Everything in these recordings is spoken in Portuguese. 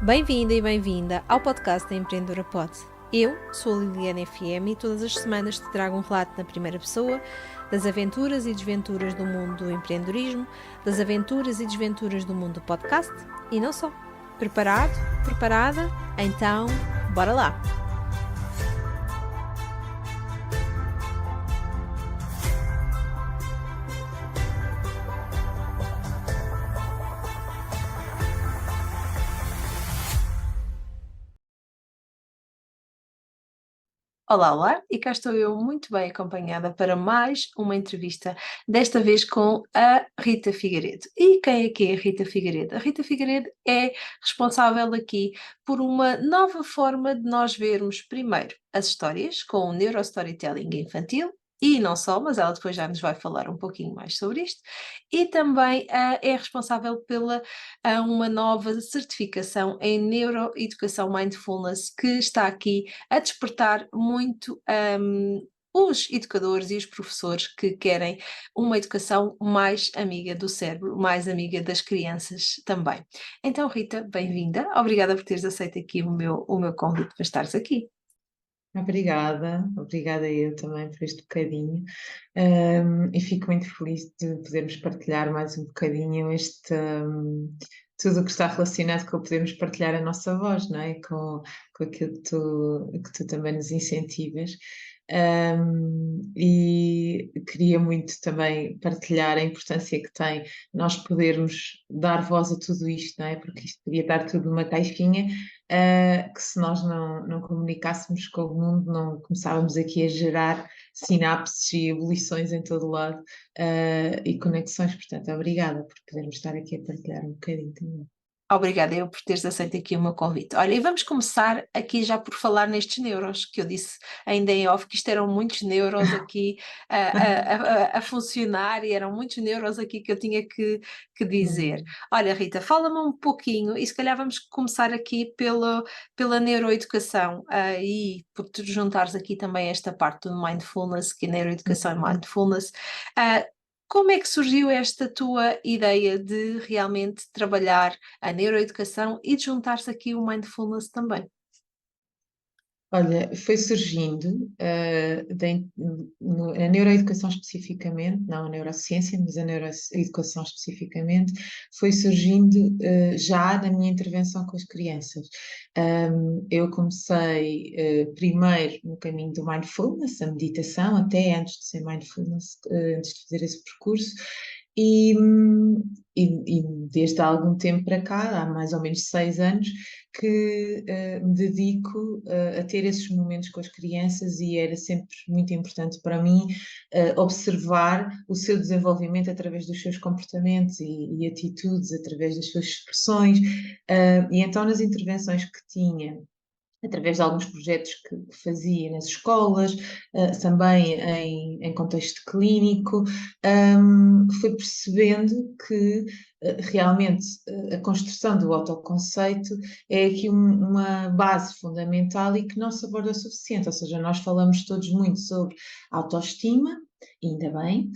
Bem-vinda e bem-vinda ao podcast da Empreendedora Pod. Eu sou a Liliana FM e todas as semanas te trago um relato na primeira pessoa das aventuras e desventuras do mundo do empreendedorismo, das aventuras e desventuras do mundo do podcast e não só. Preparado? Preparada? Então, bora lá! Olá, olá, e cá estou eu muito bem acompanhada para mais uma entrevista, desta vez com a Rita Figueiredo. E quem é que é a Rita Figueiredo? A Rita Figueiredo é responsável aqui por uma nova forma de nós vermos primeiro as histórias com o neurostorytelling infantil. E não só, mas ela depois já nos vai falar um pouquinho mais sobre isto. E também é responsável pela uma nova certificação em Neuroeducação Mindfulness que está aqui a despertar muito os educadores e os professores que querem uma educação mais amiga do cérebro, mais amiga das crianças também. Então, Rita, bem-vinda. Obrigada por teres aceito aqui o meu convite para estares aqui. Obrigada eu também por este bocadinho. E fico muito feliz de podermos partilhar mais um bocadinho tudo o que está relacionado com podermos partilhar a nossa voz, não é? Com aquilo que tu também nos incentivas. E queria muito também partilhar a importância que tem nós podermos dar voz a tudo isto, não é? Porque isto podia estar tudo numa caixinha, que se nós não comunicássemos com o mundo, não começávamos aqui a gerar sinapses e ebulições em todo lado, e conexões. Portanto, obrigada por podermos estar aqui a partilhar um bocadinho também. Obrigada eu por teres aceito aqui o meu convite. Olha, e vamos começar aqui já por falar nestes neuros, que eu disse ainda em off, que isto eram muitos neuros aqui a funcionar e eram muitos neuros aqui que eu tinha que dizer. Olha, Rita, fala-me um pouquinho, e se calhar vamos começar aqui pela neuroeducação, e por tu juntares aqui também esta parte do mindfulness, que é neuroeducação e mindfulness. ah, Como é que surgiu esta tua ideia de realmente trabalhar a neuroeducação e de juntar-se aqui o mindfulness também? Olha, foi surgindo a neuroeducação especificamente, não a neurociência, mas a neuroeducação especificamente, foi surgindo já na minha intervenção com as crianças. Eu comecei primeiro no caminho do mindfulness, a meditação, até antes de ser mindfulness, antes de fazer esse percurso. E, e desde há algum tempo para cá, há mais ou menos 6 anos, que me dedico a ter esses momentos com as crianças e era sempre muito importante para mim observar o seu desenvolvimento através dos seus comportamentos e atitudes, através das suas expressões. E então, nas intervenções que tinha, através de alguns projetos que fazia nas escolas, também em contexto clínico, fui percebendo que realmente a construção do autoconceito é aqui uma base fundamental e que não se aborda o suficiente, ou seja, nós falamos todos muito sobre autoestima, ainda bem,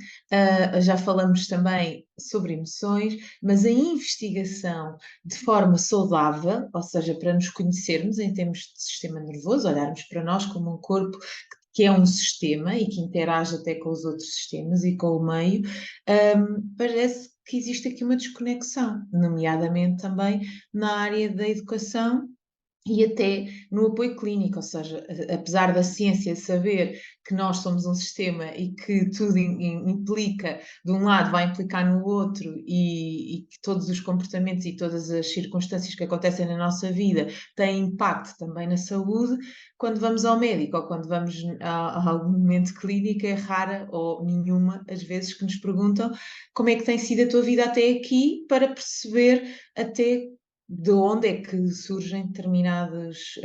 já falamos também sobre emoções, mas a investigação de forma saudável, ou seja, para nos conhecermos em termos de sistema nervoso, olharmos para nós como um corpo que é um sistema e que interage até com os outros sistemas e com o meio, parece que existe aqui uma desconexão, nomeadamente também na área da educação e até no apoio clínico, ou seja, apesar da ciência saber que nós somos um sistema e que tudo implica, de um lado vai implicar no outro e que todos os comportamentos e todas as circunstâncias que acontecem na nossa vida têm impacto também na saúde, quando vamos ao médico ou quando vamos a algum momento clínico é rara ou nenhuma as vezes que nos perguntam como é que tem sido a tua vida até aqui para perceber até de onde é que surgem determinadas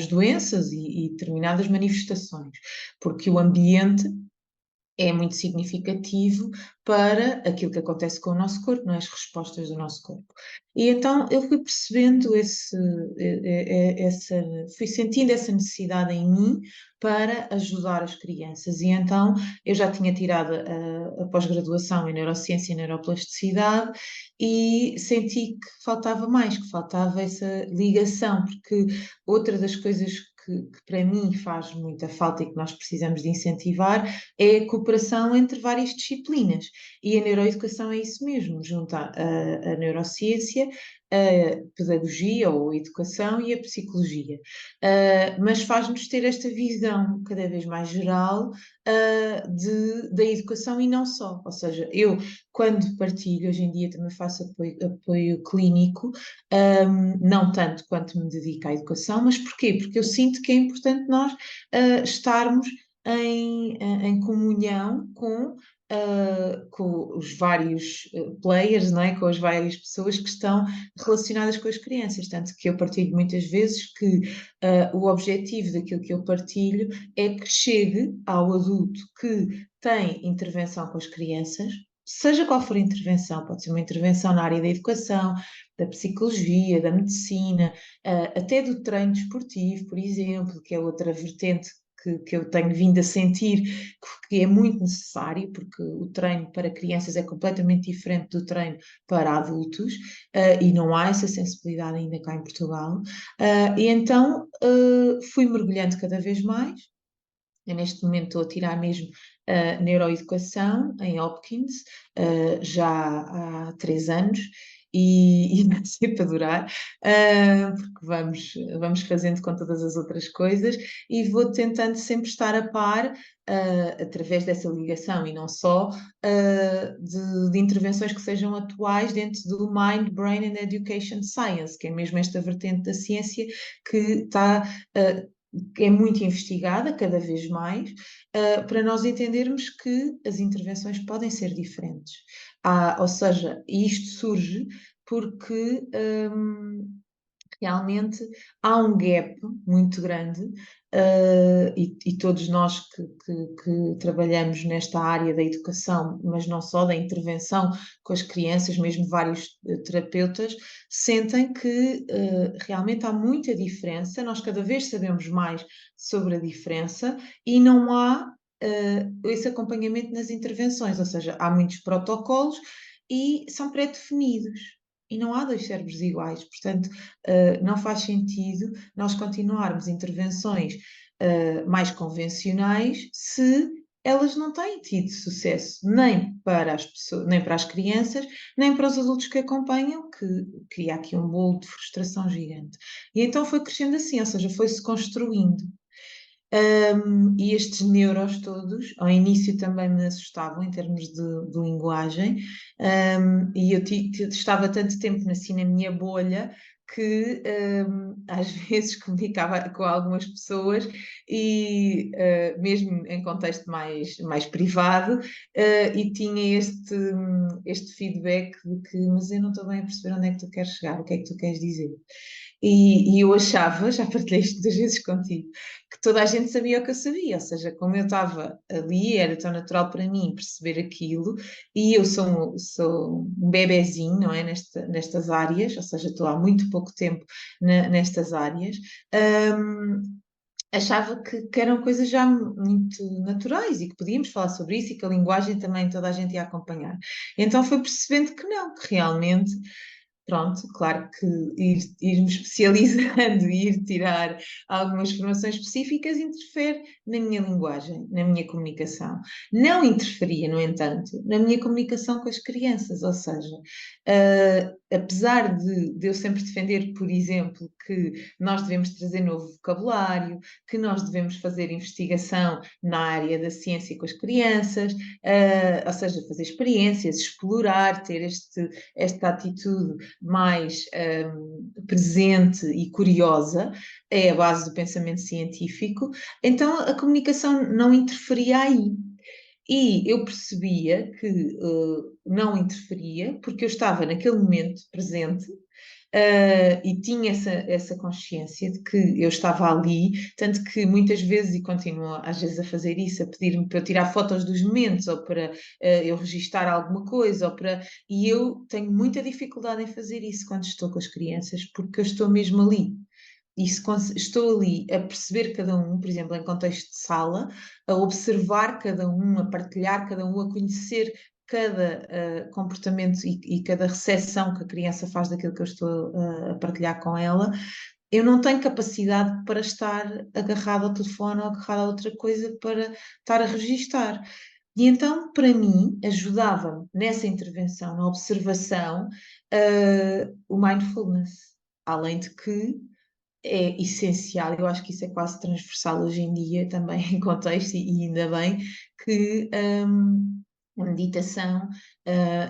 doenças e determinadas manifestações, porque o ambiente é muito significativo para aquilo que acontece com o nosso corpo, não é? As respostas do nosso corpo. E então eu fui percebendo fui sentindo essa necessidade em mim para ajudar as crianças. E então eu já tinha tirado a pós-graduação em Neurociência e Neuroplasticidade e senti que faltava mais, que faltava essa ligação, porque outra das coisas que para mim faz muita falta e que nós precisamos de incentivar é a cooperação entre várias disciplinas. E a neuroeducação é isso mesmo, junta a neurociência, a pedagogia ou a educação e a psicologia. Mas faz-nos ter esta visão cada vez mais geral da educação e não só. Ou seja, eu, quando partilho, hoje em dia também faço apoio clínico, não tanto quanto me dedico à educação, mas porquê? Porque eu sinto que é importante nós estarmos em comunhão com os vários players, não é? Com as várias pessoas que estão relacionadas com as crianças. Tanto que eu partilho muitas vezes que o objetivo daquilo que eu partilho é que chegue ao adulto que tem intervenção com as crianças, seja qual for a intervenção, pode ser uma intervenção na área da educação, da psicologia, da medicina, até do treino desportivo, por exemplo, que é outra vertente que eu tenho vindo a sentir que é muito necessário, porque o treino para crianças é completamente diferente do treino para adultos, e não há essa sensibilidade ainda cá em Portugal. E então fui mergulhando cada vez mais. Eu, neste momento, estou a tirar mesmo neuroeducação em Hopkins, já há 3 anos, e vai ser para durar, porque vamos fazendo com todas as outras coisas e vou tentando sempre estar a par, através dessa ligação e não só, de intervenções que sejam atuais dentro do Mind, Brain and Education Science, que é mesmo esta vertente da ciência que está é muito investigada cada vez mais, para nós entendermos que as intervenções podem ser diferentes. Ou seja, isto surge porque realmente há um gap muito grande, e todos nós que trabalhamos nesta área da educação, mas não só da intervenção com as crianças, mesmo vários terapeutas, sentem que realmente há muita diferença, nós cada vez sabemos mais sobre a diferença e não há esse acompanhamento nas intervenções, ou seja, há muitos protocolos e são pré-definidos. E não há dois cérebros iguais, portanto, não faz sentido nós continuarmos intervenções mais convencionais se elas não têm tido sucesso nem para as pessoas, nem para as crianças, nem para os adultos que acompanham, que cria aqui um bolo de frustração gigante. E então foi crescendo assim, ou seja, foi-se construindo. E estes neuros todos, ao início também me assustavam em termos de linguagem, e eu estava tanto tempo assim na minha bolha que às vezes comunicava com algumas pessoas e mesmo em contexto mais privado, e tinha este feedback de que, mas eu não estou bem a perceber onde é que tu queres chegar, o que é que tu queres dizer. E eu achava, já partilhei isto muitas vezes contigo, que toda a gente sabia o que eu sabia, ou seja, como eu estava ali, era tão natural para mim perceber aquilo, e eu sou um bebezinho, não é, nestas áreas, ou seja, estou há muito pouco tempo nestas áreas, achava que eram coisas já muito naturais e que podíamos falar sobre isso e que a linguagem também toda a gente ia acompanhar. Então foi percebendo que não, que realmente. Pronto, claro que ir-me especializando e ir tirar algumas formações específicas interfere na minha linguagem, na minha comunicação. Não interferia, no entanto, na minha comunicação com as crianças, ou seja, apesar de eu sempre defender, por exemplo, que nós devemos trazer novo vocabulário, que nós devemos fazer investigação na área da ciência com as crianças, ou seja, fazer experiências, explorar, ter esta atitude mais presente e curiosa, é a base do pensamento científico, então a comunicação não interferia aí. E eu percebia que não interferia, porque eu estava naquele momento presente, e tinha essa consciência de que eu estava ali, tanto que muitas vezes, e continuo às vezes a fazer isso, a pedir-me para eu tirar fotos dos momentos, ou para eu registar alguma coisa, e eu tenho muita dificuldade em fazer isso quando estou com as crianças, porque eu estou mesmo ali. E se estou ali a perceber cada um, por exemplo, em contexto de sala, a observar cada um, a partilhar cada um, a conhecer cada comportamento e cada recepção que a criança faz daquilo que eu estou a partilhar com ela, eu não tenho capacidade para estar agarrada ao telefone ou agarrada a outra coisa para estar a registar. E então, para mim, ajudava-me nessa intervenção, na observação, o mindfulness. Além de que é essencial, eu acho que isso é quase transversal hoje em dia também em contexto, e ainda bem que a meditação,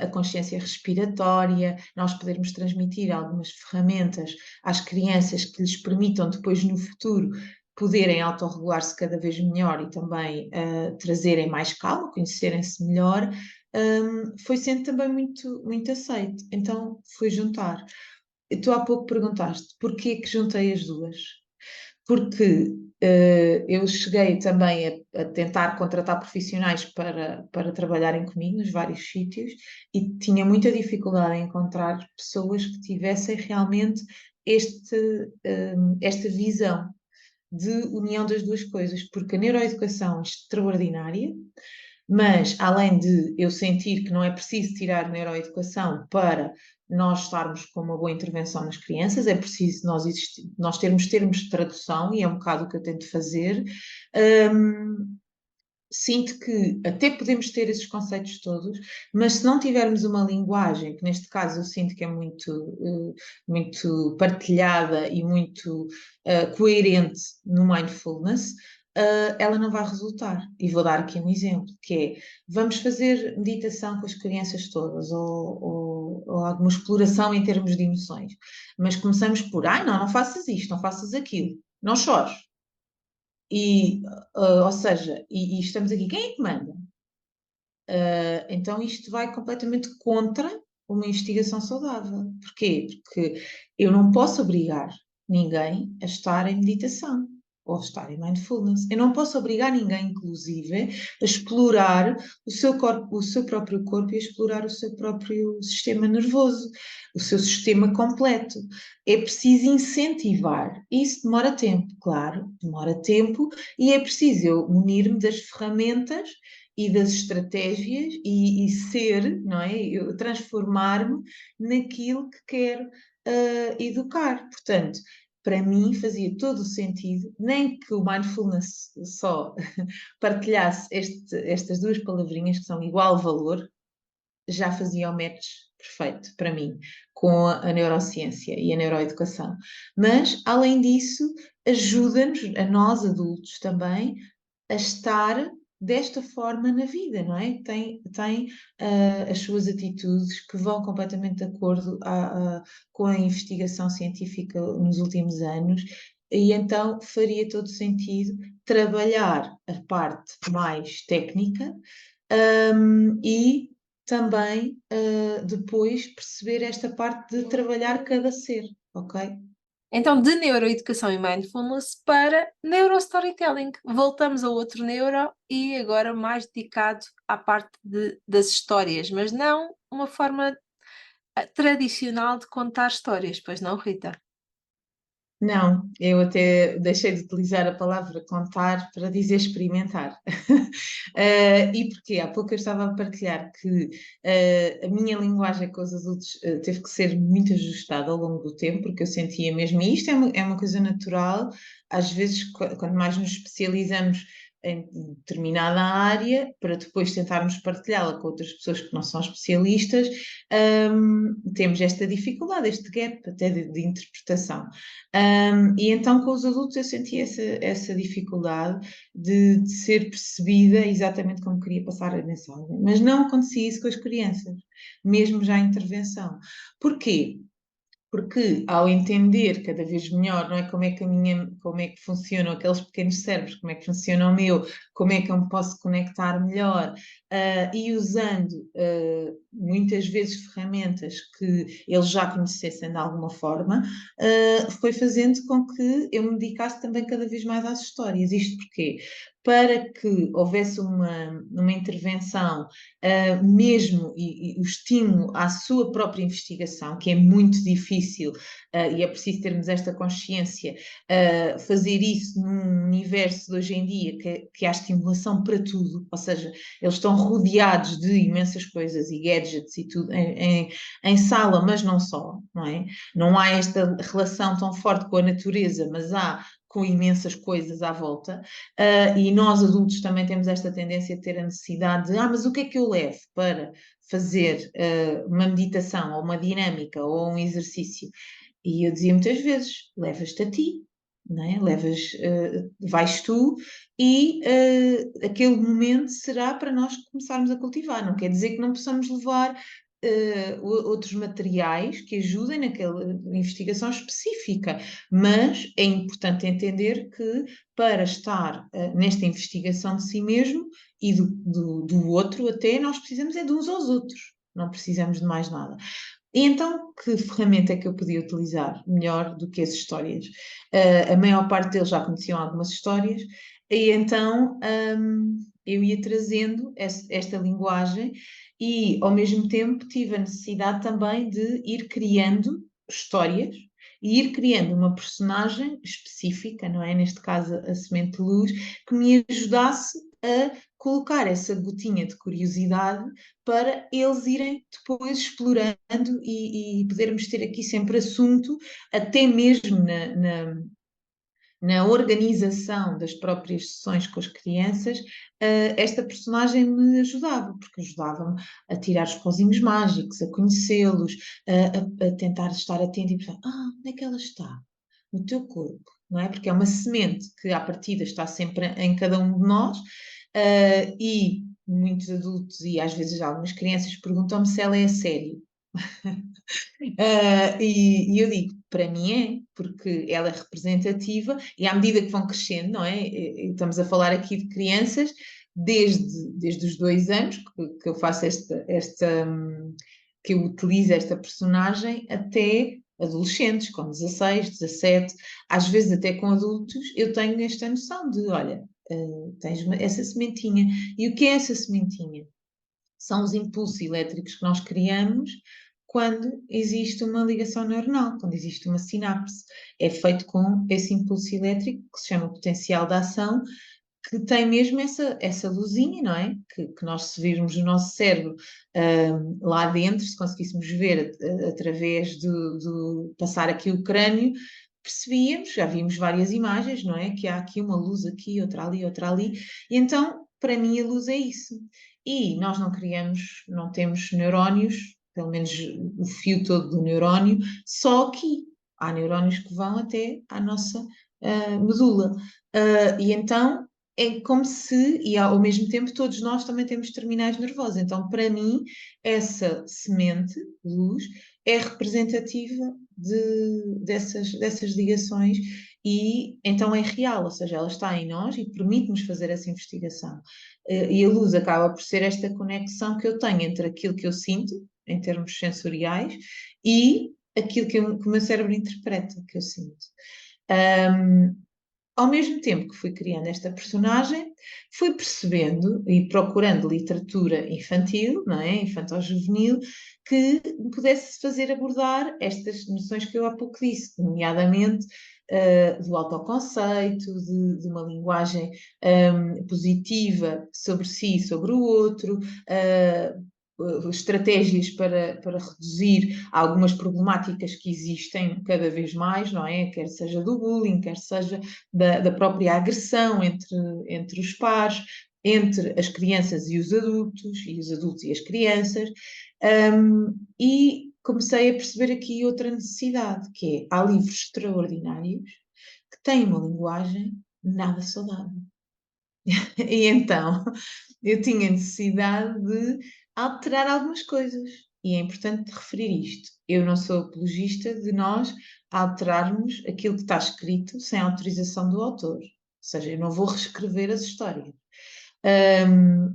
a consciência respiratória, nós podermos transmitir algumas ferramentas às crianças que lhes permitam depois no futuro poderem autorregular-se cada vez melhor e também trazerem mais calma, conhecerem-se melhor, foi sendo também muito, muito aceito. Então, foi juntar. Tu há pouco perguntaste porquê que juntei as duas. Porque eu cheguei também a tentar contratar profissionais para trabalharem comigo nos vários sítios e tinha muita dificuldade em encontrar pessoas que tivessem realmente esta visão de união das duas coisas, porque a neuroeducação é extraordinária, mas além de eu sentir que não é preciso tirar neuroeducação para nós estarmos com uma boa intervenção nas crianças, é preciso nós termos termos de tradução, e é um bocado o que eu tento fazer. Sinto que até podemos ter esses conceitos todos, mas se não tivermos uma linguagem, que neste caso eu sinto que é muito partilhada e muito coerente no mindfulness, ela não vai resultar. E vou dar aqui um exemplo, que é, vamos fazer meditação com as crianças todas, ou alguma exploração em termos de emoções, mas começamos por, ai não, não faças isto, não faças aquilo, não chores. E, ou seja, e estamos aqui, quem é que manda? Então isto vai completamente contra uma investigação saudável. Porquê? Porque eu não posso obrigar ninguém a estar em meditação ou a estar em mindfulness. Eu não posso obrigar ninguém, inclusive, a explorar o seu corpo, o seu próprio corpo, e a explorar o seu próprio sistema nervoso, o seu sistema completo. É preciso incentivar. Isso demora tempo, claro, demora tempo, e é preciso eu munir-me das ferramentas e das estratégias e ser, não é? Eu transformar-me naquilo que quero educar. Portanto, para mim fazia todo o sentido, nem que o mindfulness só partilhasse estas duas palavrinhas que são igual valor, já fazia o match perfeito para mim com a neurociência e a neuroeducação. Mas, além disso, ajuda-nos, a nós adultos também, a estar desta forma na vida, não é? Tem as suas atitudes que vão completamente de acordo com a investigação científica nos últimos anos, e então faria todo sentido trabalhar a parte mais técnica, e também depois perceber esta parte de trabalhar cada ser, ok? Então, de neuroeducação e mindfulness para neurostorytelling. Voltamos a outro neuro e agora mais dedicado à parte das histórias, mas não uma forma tradicional de contar histórias, pois não, Rita? Não, eu até deixei de utilizar a palavra contar para dizer experimentar. E porquê? Há pouco eu estava a partilhar que a minha linguagem com os adultos teve que ser muito ajustada ao longo do tempo, porque eu sentia mesmo, e isto é uma coisa natural, às vezes, quando mais nos especializamos em determinada área, para depois tentarmos partilhá-la com outras pessoas que não são especialistas, temos esta dificuldade, este gap até de interpretação. E então com os adultos eu senti essa dificuldade de ser percebida exatamente como queria passar a mensagem, mas não acontecia isso com as crianças, mesmo já em intervenção. Porquê? Porque ao entender cada vez melhor, não é, como é que funcionam aqueles pequenos cérebros, como é que funciona o meu, como é que eu me posso conectar melhor, e usando muitas vezes ferramentas que eles já conhecessem de alguma forma, foi fazendo com que eu me dedicasse também cada vez mais às histórias. Isto porquê? Para que houvesse uma intervenção, mesmo e o estímulo à sua própria investigação, que é muito difícil, e é preciso termos esta consciência, fazer isso num universo de hoje em dia que há estimulação para tudo, ou seja, eles estão rodeados de imensas coisas e gadgets e tudo em sala, mas não só, não é? Não há esta relação tão forte com a natureza, mas há com imensas coisas à volta, e nós adultos também temos esta tendência de ter a necessidade de, mas o que é que eu levo para fazer uma meditação, ou uma dinâmica, ou um exercício? E eu dizia muitas vezes, levas-te a ti, não é? Vais tu e aquele momento será para nós começarmos a cultivar. Não quer dizer que não possamos levar outros materiais que ajudem naquela investigação específica, mas é importante entender que para estar nesta investigação de si mesmo e do outro até, nós precisamos é de uns aos outros, não precisamos de mais nada. E então, que ferramenta é que eu podia utilizar melhor do que as histórias? A maior parte deles já conheciam algumas histórias, e então eu ia trazendo esta linguagem e, ao mesmo tempo, tive a necessidade também de ir criando histórias e ir criando uma personagem específica, não é? Neste caso, a Semente de Luz, que me ajudasse a colocar essa gotinha de curiosidade para eles irem depois explorando e podermos ter aqui sempre assunto, até mesmo na organização das próprias sessões com as crianças, esta personagem me ajudava, porque ajudava-me a tirar os pozinhos mágicos, a conhecê-los, a tentar estar atento e pensar, onde é que ela está? No teu corpo, não é? Porque é uma semente que à partida está sempre em cada um de nós, e muitos adultos e às vezes algumas crianças perguntam-me se ela é a sério. E eu digo, para mim é, porque ela é representativa e à medida que vão crescendo, não é? Estamos a falar aqui de crianças desde os 2 anos que eu faço que eu utilizo esta personagem até adolescentes, com 16, 17, às vezes até com adultos, eu tenho esta noção de, olha, tens essa sementinha. E o que é essa sementinha? São os impulsos elétricos que nós criamos quando existe uma ligação neuronal, quando existe uma sinapse. É feito com esse impulso elétrico que se chama potencial de ação, que tem mesmo essa luzinha, não é? Que nós, se virmos o nosso cérebro lá dentro, se conseguíssemos ver através do passar aqui o crânio, percebíamos, já vimos várias imagens, não é? Que há aqui uma luz aqui, outra ali, e então, para mim, a luz é isso. E nós não criamos, não temos neurónios, pelo menos o fio todo do neurónio, só aqui. Há neurónios que vão até à nossa medula. E então é como se, e ao mesmo tempo, todos nós também temos terminais nervosos. Então, para mim, essa semente, luz, é representativa dessas ligações e então é real, ou seja, ela está em nós e permite-nos fazer essa investigação. E a luz acaba por ser esta conexão que eu tenho entre aquilo que eu sinto, em termos sensoriais, e aquilo que o meu cérebro interpreta, que eu sinto. Ao mesmo tempo que fui criando esta personagem, fui percebendo e procurando literatura infantil, não é? Infantil-juvenil, que me pudesse fazer abordar estas noções que eu há pouco disse, nomeadamente do autoconceito, de uma linguagem positiva sobre si e sobre o outro, estratégias para reduzir algumas problemáticas que existem cada vez mais, não é? Quer seja do bullying, quer seja da própria agressão entre os pares, entre as crianças e os adultos e as crianças, e comecei a perceber aqui outra necessidade, que é, há livros extraordinários que têm uma linguagem nada saudável. E então eu tinha necessidade de alterar algumas coisas. e é importante referir isto, eu não sou apologista de nós alterarmos aquilo que está escrito sem autorização do autor. Ou seja, eu não vou reescrever as histórias.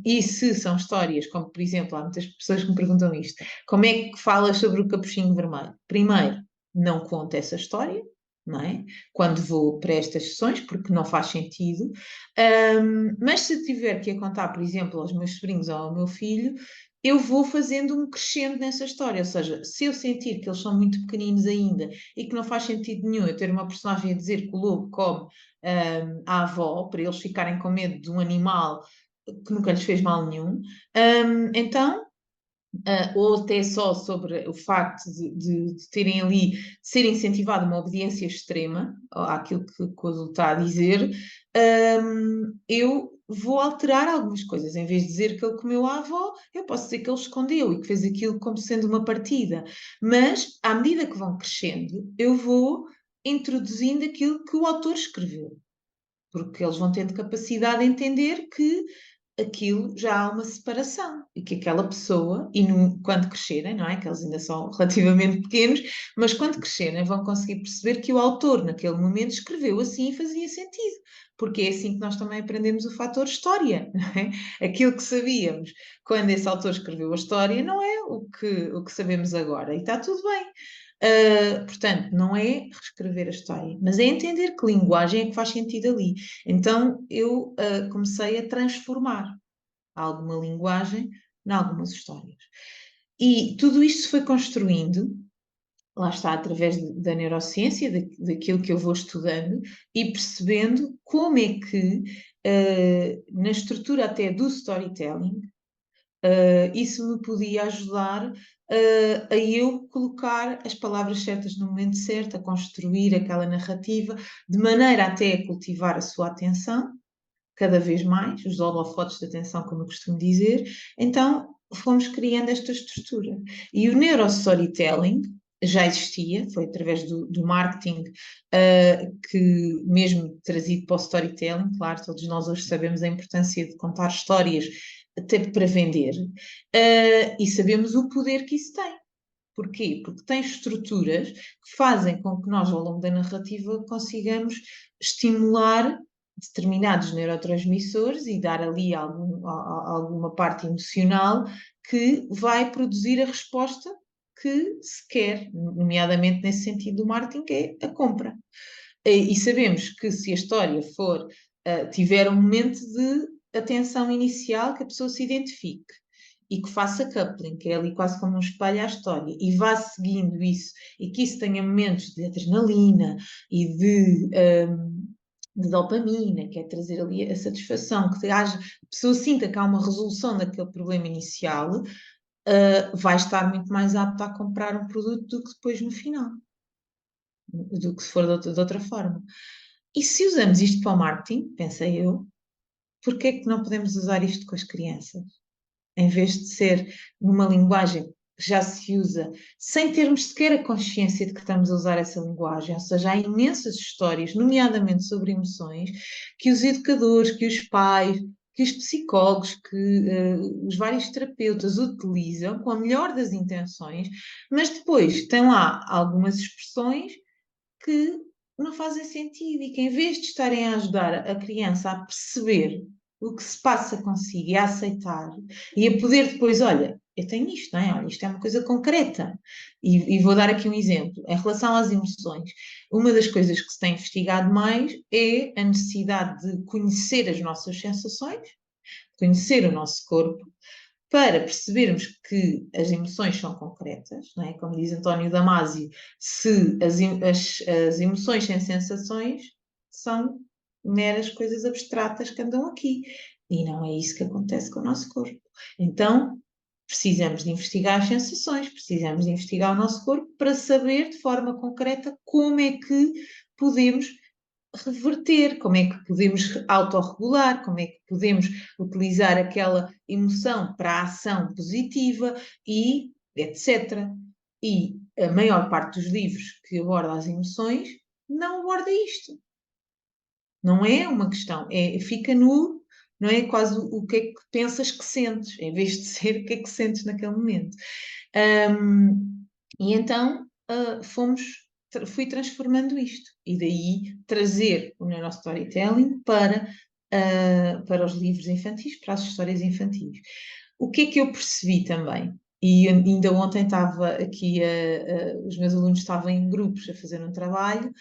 E se são histórias, como por exemplo, há muitas pessoas que me perguntam isto: como é que falas sobre o Capuchinho Vermelho? Primeiro, não conto essa história, não é? Quando vou para estas sessões, porque não faz sentido. Mas se tiver que a contar, por exemplo, aos meus sobrinhos ou ao meu filho, eu vou fazendo um crescendo nessa história. Ou seja, se eu sentir que eles são muito pequeninos ainda e que não faz sentido nenhum eu ter uma personagem a dizer que o lobo come a avó, para eles ficarem com medo de um animal que nunca lhes fez mal nenhum, então ou até só sobre o facto de terem ali, de ser incentivada uma obediência extrema àquilo que o adulto está a dizer, eu vou alterar algumas coisas. Em vez de dizer que ele comeu a avó, eu posso dizer que ele escondeu e que fez aquilo como sendo uma partida. Mas, à medida que vão crescendo, eu vou introduzindo aquilo que o autor escreveu. Porque eles vão tendo capacidade de entender que aquilo já há uma separação e que aquela pessoa, quando crescerem, não é? Que eles ainda são relativamente pequenos, mas quando crescerem vão conseguir perceber que o autor, naquele momento, escreveu assim e fazia sentido. Porque é assim que nós também aprendemos o fator história, não é? Aquilo que sabíamos quando esse autor escreveu a história não é o que sabemos agora, e está tudo bem. Portanto, não é reescrever a história, mas é entender que linguagem é que faz sentido ali. Então, eu comecei a transformar alguma linguagem em algumas histórias. E tudo isto se foi construindo, lá está, através da neurociência, daquilo que eu vou estudando e percebendo como é que, na estrutura até do storytelling, isso me podia ajudar a eu colocar as palavras certas no momento certo, a construir aquela narrativa, de maneira até a cultivar a sua atenção, cada vez mais, os holofotes de atenção, como eu costumo dizer. Então, fomos criando esta estrutura. E o neurostorytelling já existia, foi através do marketing, que mesmo trazido para o storytelling, claro, todos nós hoje sabemos a importância de contar histórias até para vender, e sabemos o poder que isso tem. Porquê? Porque tem estruturas que fazem com que nós, ao longo da narrativa, consigamos estimular determinados neurotransmissores e dar ali alguma parte emocional que vai produzir a resposta que se quer, nomeadamente nesse sentido do marketing, que é a compra. E sabemos que se a história tiver um momento de atenção inicial, que a pessoa se identifique e que faça coupling, que é ali quase como um espelho à história, e vá seguindo isso, e que isso tenha momentos de adrenalina e de dopamina, que é trazer ali a satisfação, que a pessoa sinta que há uma resolução daquele problema inicial, vai estar muito mais apta a comprar um produto do que depois no final, do que se for de outra forma. E se usamos isto para o marketing, pensei eu, porquê é que não podemos usar isto com as crianças? Em vez de ser numa linguagem que já se usa, sem termos sequer a consciência de que estamos a usar essa linguagem. Ou seja, há imensas histórias, nomeadamente sobre emoções, que os educadores, que os pais, que os psicólogos, que os vários terapeutas utilizam com a melhor das intenções, mas depois tem lá algumas expressões que não fazem sentido e que, em vez de estarem a ajudar a criança a perceber o que se passa consigo e a aceitar e a poder depois, olha, eu tenho isto, não é? Olha, isto é uma coisa concreta. E vou dar aqui um exemplo. Em relação às emoções, uma das coisas que se tem investigado mais é a necessidade de conhecer as nossas sensações, conhecer o nosso corpo, para percebermos que as emoções são concretas, não é? Como diz António Damasio, se as emoções sem sensações são meras coisas abstratas que andam aqui. E não é isso que acontece com o nosso corpo. Então, precisamos de investigar as sensações, precisamos de investigar o nosso corpo para saber de forma concreta como é que podemos reverter, como é que podemos autorregular, como é que podemos utilizar aquela emoção para a ação positiva e etc. E a maior parte dos livros que abordam as emoções não aborda isto. Não é uma questão, fica no, não é quase o que é que pensas que sentes, em vez de ser o que é que sentes naquele momento. E então fui transformando isto, e daí trazer o neurostorytelling para os livros infantis, para as histórias infantis. O que é que eu percebi também? E ainda ontem estava aqui, os meus alunos estavam em grupos a fazer um trabalho,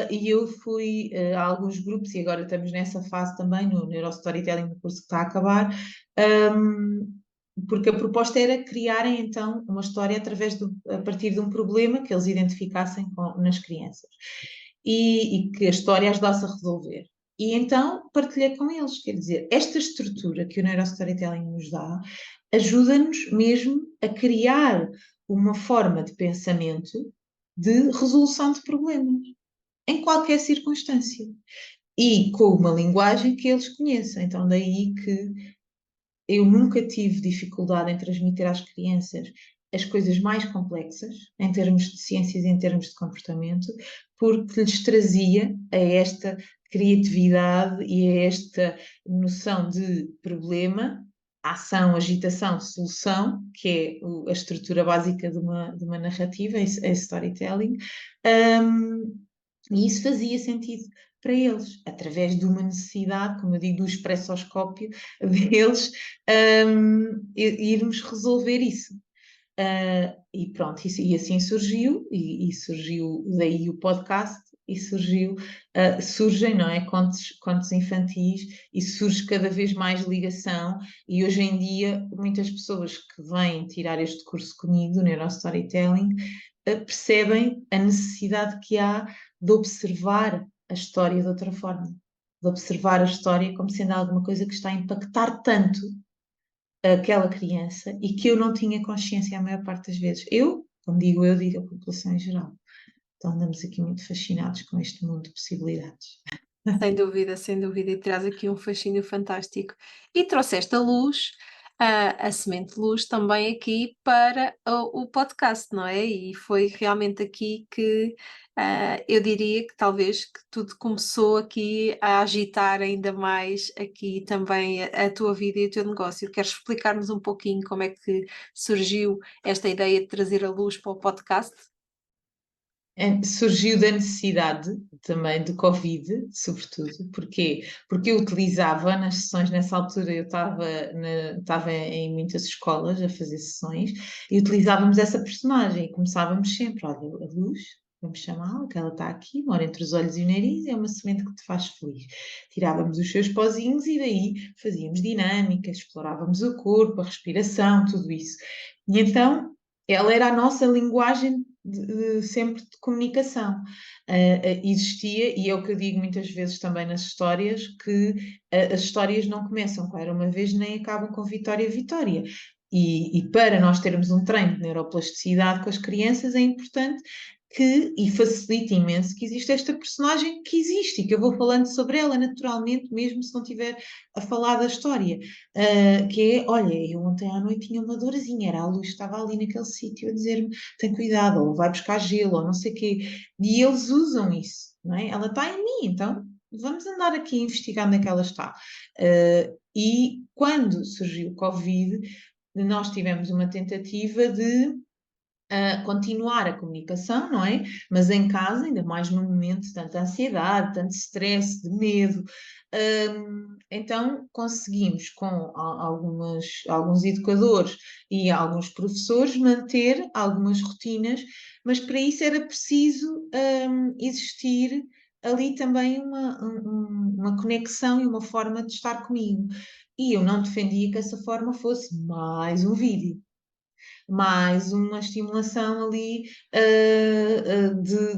e eu fui a alguns grupos, e agora estamos nessa fase também, no Neurostorytelling, no curso que está a acabar, porque a proposta era criarem então uma história a partir de um problema que eles identificassem nas crianças, e que a história ajudasse a resolver. E então partilhei com eles, quer dizer, esta estrutura que o Neurostorytelling nos dá ajuda-nos mesmo a criar uma forma de pensamento de resolução de problemas, em qualquer circunstância, e com uma linguagem que eles conheçam. Então, daí que eu nunca tive dificuldade em transmitir às crianças as coisas mais complexas, em termos de ciências e em termos de comportamento, porque lhes trazia a esta criatividade e a esta noção de problema, ação, agitação, solução, que é a estrutura básica de uma narrativa, é storytelling, e isso fazia sentido para eles, através de uma necessidade, como eu digo, do expressoscópio deles, irmos resolver isso. E pronto, e assim surgiu, e surgiu daí o podcast, e surgem, não é, contos infantis, e surge cada vez mais ligação, e hoje em dia muitas pessoas que vêm tirar este curso comigo, do Neurostorytelling, percebem a necessidade que há de observar a história de outra forma, de observar a história como sendo alguma coisa que está a impactar tanto aquela criança e que eu não tinha consciência a maior parte das vezes. Como digo eu, digo a população em geral. Então andamos aqui muito fascinados com este mundo de possibilidades. Sem dúvida, e traz aqui um fascínio fantástico. E trouxeste a luz, a semente de luz também aqui para o podcast, não é? E foi realmente aqui que eu diria que talvez que tudo começou aqui a agitar ainda mais aqui também a tua vida e o teu negócio. Queres explicar-nos um pouquinho como é que surgiu esta ideia de trazer a luz para o podcast? Surgiu da necessidade também do Covid, sobretudo, porque eu utilizava nas sessões, nessa altura eu estava em muitas escolas a fazer sessões, e utilizávamos essa personagem, e começávamos sempre, olha, a luz, vamos chamá-la, que ela está aqui, mora entre os olhos e o nariz, é uma semente que te faz feliz. Tirávamos os seus pozinhos e daí fazíamos dinâmicas, explorávamos o corpo, a respiração, tudo isso. E então ela era a nossa linguagem sempre de comunicação. Existia, e é o que eu digo muitas vezes também nas histórias, que as histórias não começam com era uma vez nem acabam com vitória, vitória. E para nós termos um treino de neuroplasticidade com as crianças é importante e facilita imenso que existe esta personagem que existe e que eu vou falando sobre ela naturalmente, mesmo se não estiver a falar da história. Que é, olha, eu ontem à noite tinha uma dorzinha, era a luz que estava ali naquele sítio a dizer-me tem cuidado, ou vai buscar gelo, ou não sei o quê. E eles usam isso, não é? Ela está em mim, então vamos andar aqui a investigar onde é que ela está. E quando surgiu o Covid, nós tivemos uma tentativa de continuar a comunicação, não é? Mas em casa, ainda mais num momento de tanta ansiedade, tanto stress, de medo. Então conseguimos, com alguns educadores e alguns professores, manter algumas rotinas, mas para isso era preciso existir ali também uma conexão e uma forma de estar comigo. E eu não defendia que essa forma fosse mais um vídeo, mais uma estimulação ali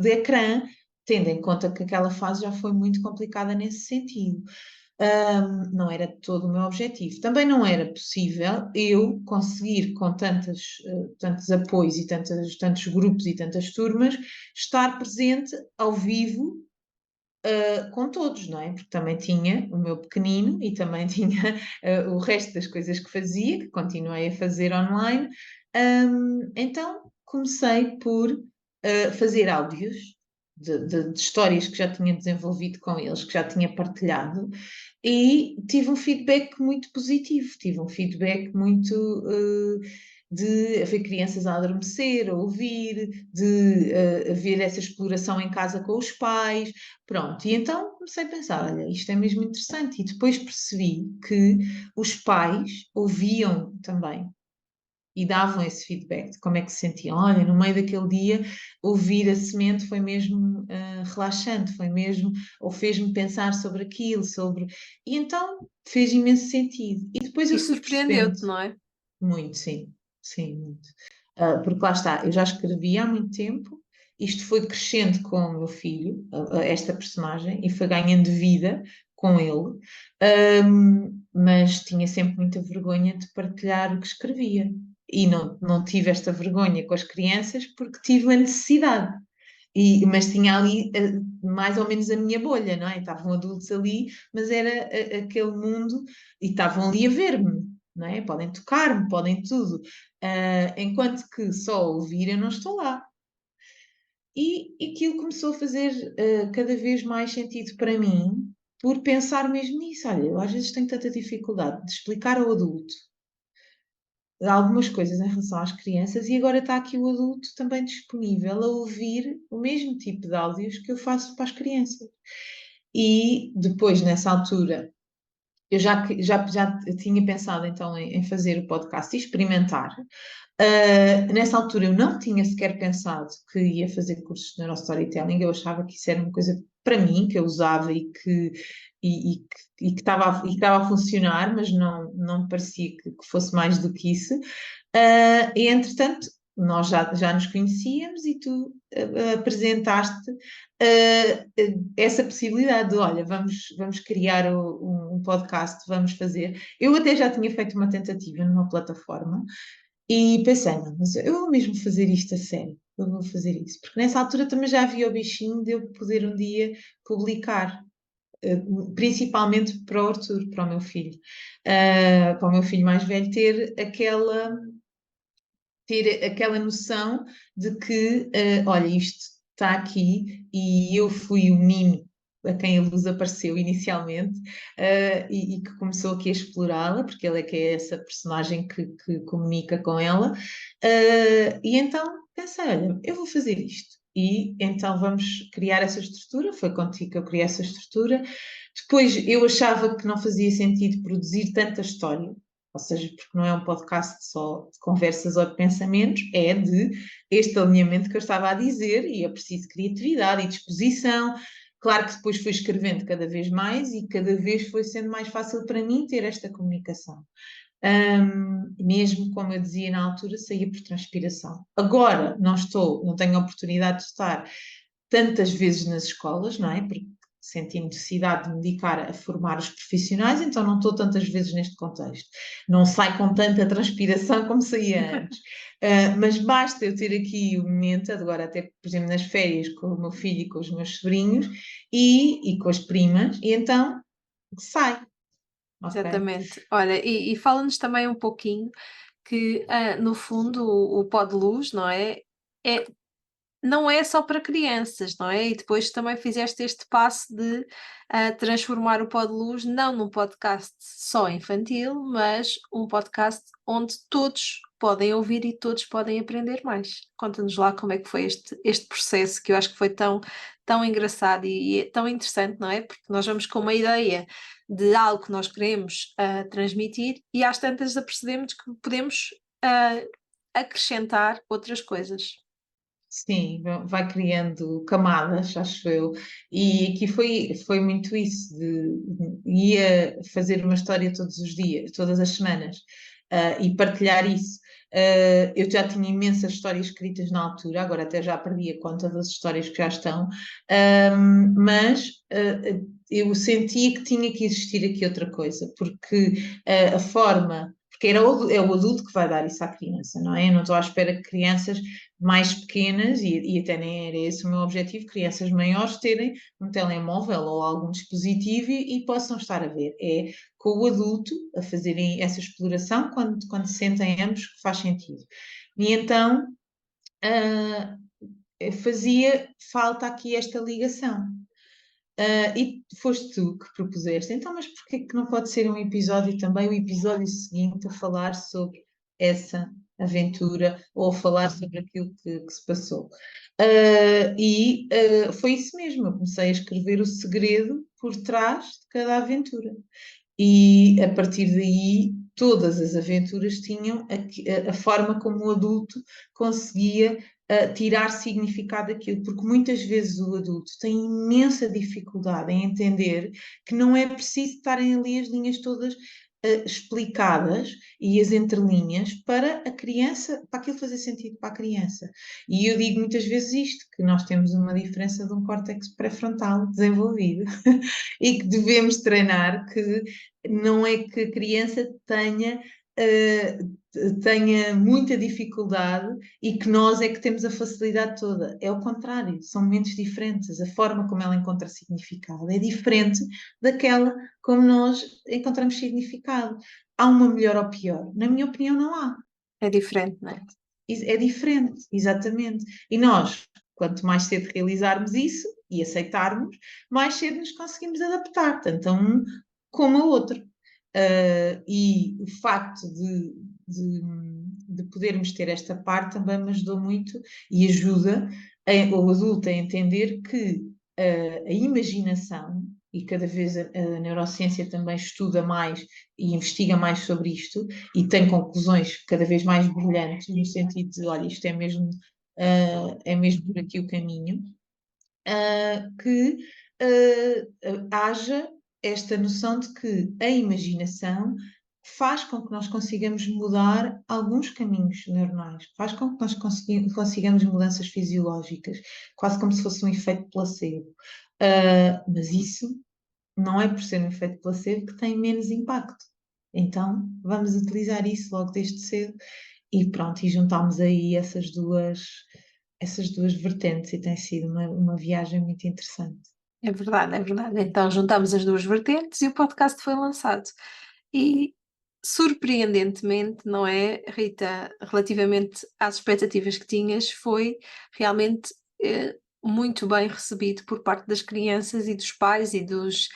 de ecrã, tendo em conta que aquela fase já foi muito complicada nesse sentido. Não era todo o meu objetivo. Também não era possível eu conseguir, com tantos apoios e tantos grupos e tantas turmas, estar presente ao vivo com todos, não é? Porque também tinha o meu pequenino e também tinha o resto das coisas que fazia, que continuei a fazer online. Então comecei por fazer áudios de histórias que já tinha desenvolvido com eles, que já tinha partilhado, e tive um feedback muito positivo, tive um feedback muito de haver crianças a adormecer, a ouvir, de haver essa exploração em casa com os pais, pronto. E então comecei a pensar, olha, isto é mesmo interessante. E depois percebi que os pais ouviam também e davam esse feedback de como é que se sentiam. Olha, no meio daquele dia, ouvir a semente foi mesmo relaxante, foi mesmo, ou fez-me pensar sobre aquilo, sobre... E então fez imenso sentido. E depois E eu fui percebendo, surpreendeu-te, não é? muito, sim, sim, muito. Porque lá está, eu já escrevi há muito tempo, isto foi crescendo com o meu filho, esta personagem, e foi ganhando vida com ele, mas tinha sempre muita vergonha de partilhar o que escrevia. E não tive esta vergonha com as crianças porque tive a necessidade. Mas tinha ali mais ou menos a minha bolha, não é? Estavam adultos ali, mas era aquele mundo e estavam ali a ver-me, não é? Podem tocar-me, podem tudo. Enquanto que só ouvir eu não estou lá. E aquilo começou a fazer cada vez mais sentido para mim, por pensar mesmo nisso. Olha, eu às vezes tenho tanta dificuldade de explicar ao adulto algumas coisas em relação às crianças e agora está aqui o adulto também disponível a ouvir o mesmo tipo de áudios que eu faço para as crianças. E depois, nessa altura, eu já tinha pensado então em fazer o podcast e experimentar. Nessa altura eu não tinha sequer pensado que ia fazer cursos de neurostorytelling, eu achava que isso era uma coisa para mim, que eu usava e que estava a funcionar, mas não me parecia que fosse mais do que isso. E entretanto, nós já nos conhecíamos e tu apresentaste essa possibilidade de, olha, vamos criar um podcast, vamos fazer. Eu até já tinha feito uma tentativa numa plataforma e pensei, não, mas eu vou mesmo fazer isto a sério, eu vou fazer isso. Porque nessa altura também já havia o bichinho de eu poder um dia publicar, principalmente para o Arthur, para o meu filho. Para o meu filho mais velho ter aquela noção de que, olha, isto está aqui e eu fui o menino a quem a luz apareceu inicialmente, e que começou aqui a explorá-la, porque ele é que é essa personagem que comunica com ela. E então pensei, olha, eu vou fazer isto. E então vamos criar essa estrutura. Foi contigo que eu criei essa estrutura. Depois eu achava que não fazia sentido produzir tanta história, ou seja, porque não é um podcast só de conversas ou de pensamentos, é de este alinhamento que eu estava a dizer, e é preciso criatividade e disposição. Claro que depois fui escrevendo cada vez mais e cada vez foi sendo mais fácil para mim ter esta comunicação. Mesmo como eu dizia na altura, saía por transpiração. Agora não tenho a oportunidade de estar tantas vezes nas escolas, não é? Porque senti necessidade de me dedicar a formar os profissionais, então não estou tantas vezes neste contexto. Não sai com tanta transpiração como saía antes. Mas basta eu ter aqui o momento, agora até, por exemplo, nas férias com o meu filho e com os meus sobrinhos e com as primas, e então sai, ok? Exatamente. Olha, e fala-nos também um pouquinho que, no fundo, o pó de luz, não é? É não é só para crianças, não é? E depois também fizeste este passo de transformar o Pod Luz não num podcast só infantil, mas um podcast onde todos podem ouvir e todos podem aprender mais. Conta-nos lá como é que foi este processo, que eu acho que foi tão engraçado e é tão interessante, não é? Porque nós vamos com uma ideia de algo que nós queremos transmitir e às tantas apercebemos que podemos ah, acrescentar outras coisas. Sim, vai criando camadas, acho eu. E aqui foi muito isso, ia fazer uma história todos os dias, todas as semanas, e partilhar isso. Eu já tinha imensas histórias escritas na altura, agora até já perdi a conta das histórias que já estão, mas eu sentia que tinha que existir aqui outra coisa, porque a forma. Porque é o adulto que vai dar isso à criança, não é? Eu não estou à espera que crianças mais pequenas, e até nem era esse o meu objetivo, crianças maiores terem um telemóvel ou algum dispositivo e possam estar a ver. É com o adulto a fazerem essa exploração quando sentem ambos que faz sentido. E então fazia falta aqui esta ligação. E foste tu que propuseste, então, mas porquê que não pode ser um episódio também, o episódio seguinte, a falar sobre essa aventura ou a falar sobre aquilo que se passou. Foi isso mesmo, eu comecei a escrever o segredo por trás de cada aventura. E a partir daí, todas as aventuras tinham a forma como o adulto conseguia tirar significado daquilo, porque muitas vezes o adulto tem imensa dificuldade em entender que não é preciso estarem ali as linhas todas explicadas e as entrelinhas para a criança, para aquilo fazer sentido para a criança. E eu digo muitas vezes isto, que nós temos uma diferença de um córtex pré-frontal desenvolvido e que devemos treinar, que não é que a criança tenha muita dificuldade e que nós é que temos a facilidade toda. É o contrário, são momentos diferentes. A forma como ela encontra significado é diferente daquela como nós encontramos significado. Há uma melhor ou pior? Na minha opinião, não há. É diferente, não é? É diferente, exatamente. E nós, quanto mais cedo realizarmos isso e aceitarmos, mais cedo nos conseguimos adaptar, tanto a um como a outro. E o facto de, de podermos ter esta parte também me ajudou muito e ajuda o adulto a entender que a imaginação, e cada vez a neurociência também estuda mais e investiga mais sobre isto, e tem conclusões cada vez mais brilhantes, no sentido de, olha, isto é mesmo por aqui o caminho, que haja esta noção de que a imaginação faz com que nós consigamos mudar alguns caminhos neuronais, faz com que nós consigamos mudanças fisiológicas, quase como se fosse um efeito placebo. Mas isso não é por ser um efeito placebo que tem menos impacto. Então, vamos utilizar isso logo desde cedo e pronto, e juntámos aí essas duas vertentes e tem sido uma viagem muito interessante. É verdade, é verdade. Então juntamos as duas vertentes e o podcast foi lançado. E surpreendentemente, não é, Rita, relativamente às expectativas que tinhas, foi realmente muito bem recebido por parte das crianças e dos pais e dos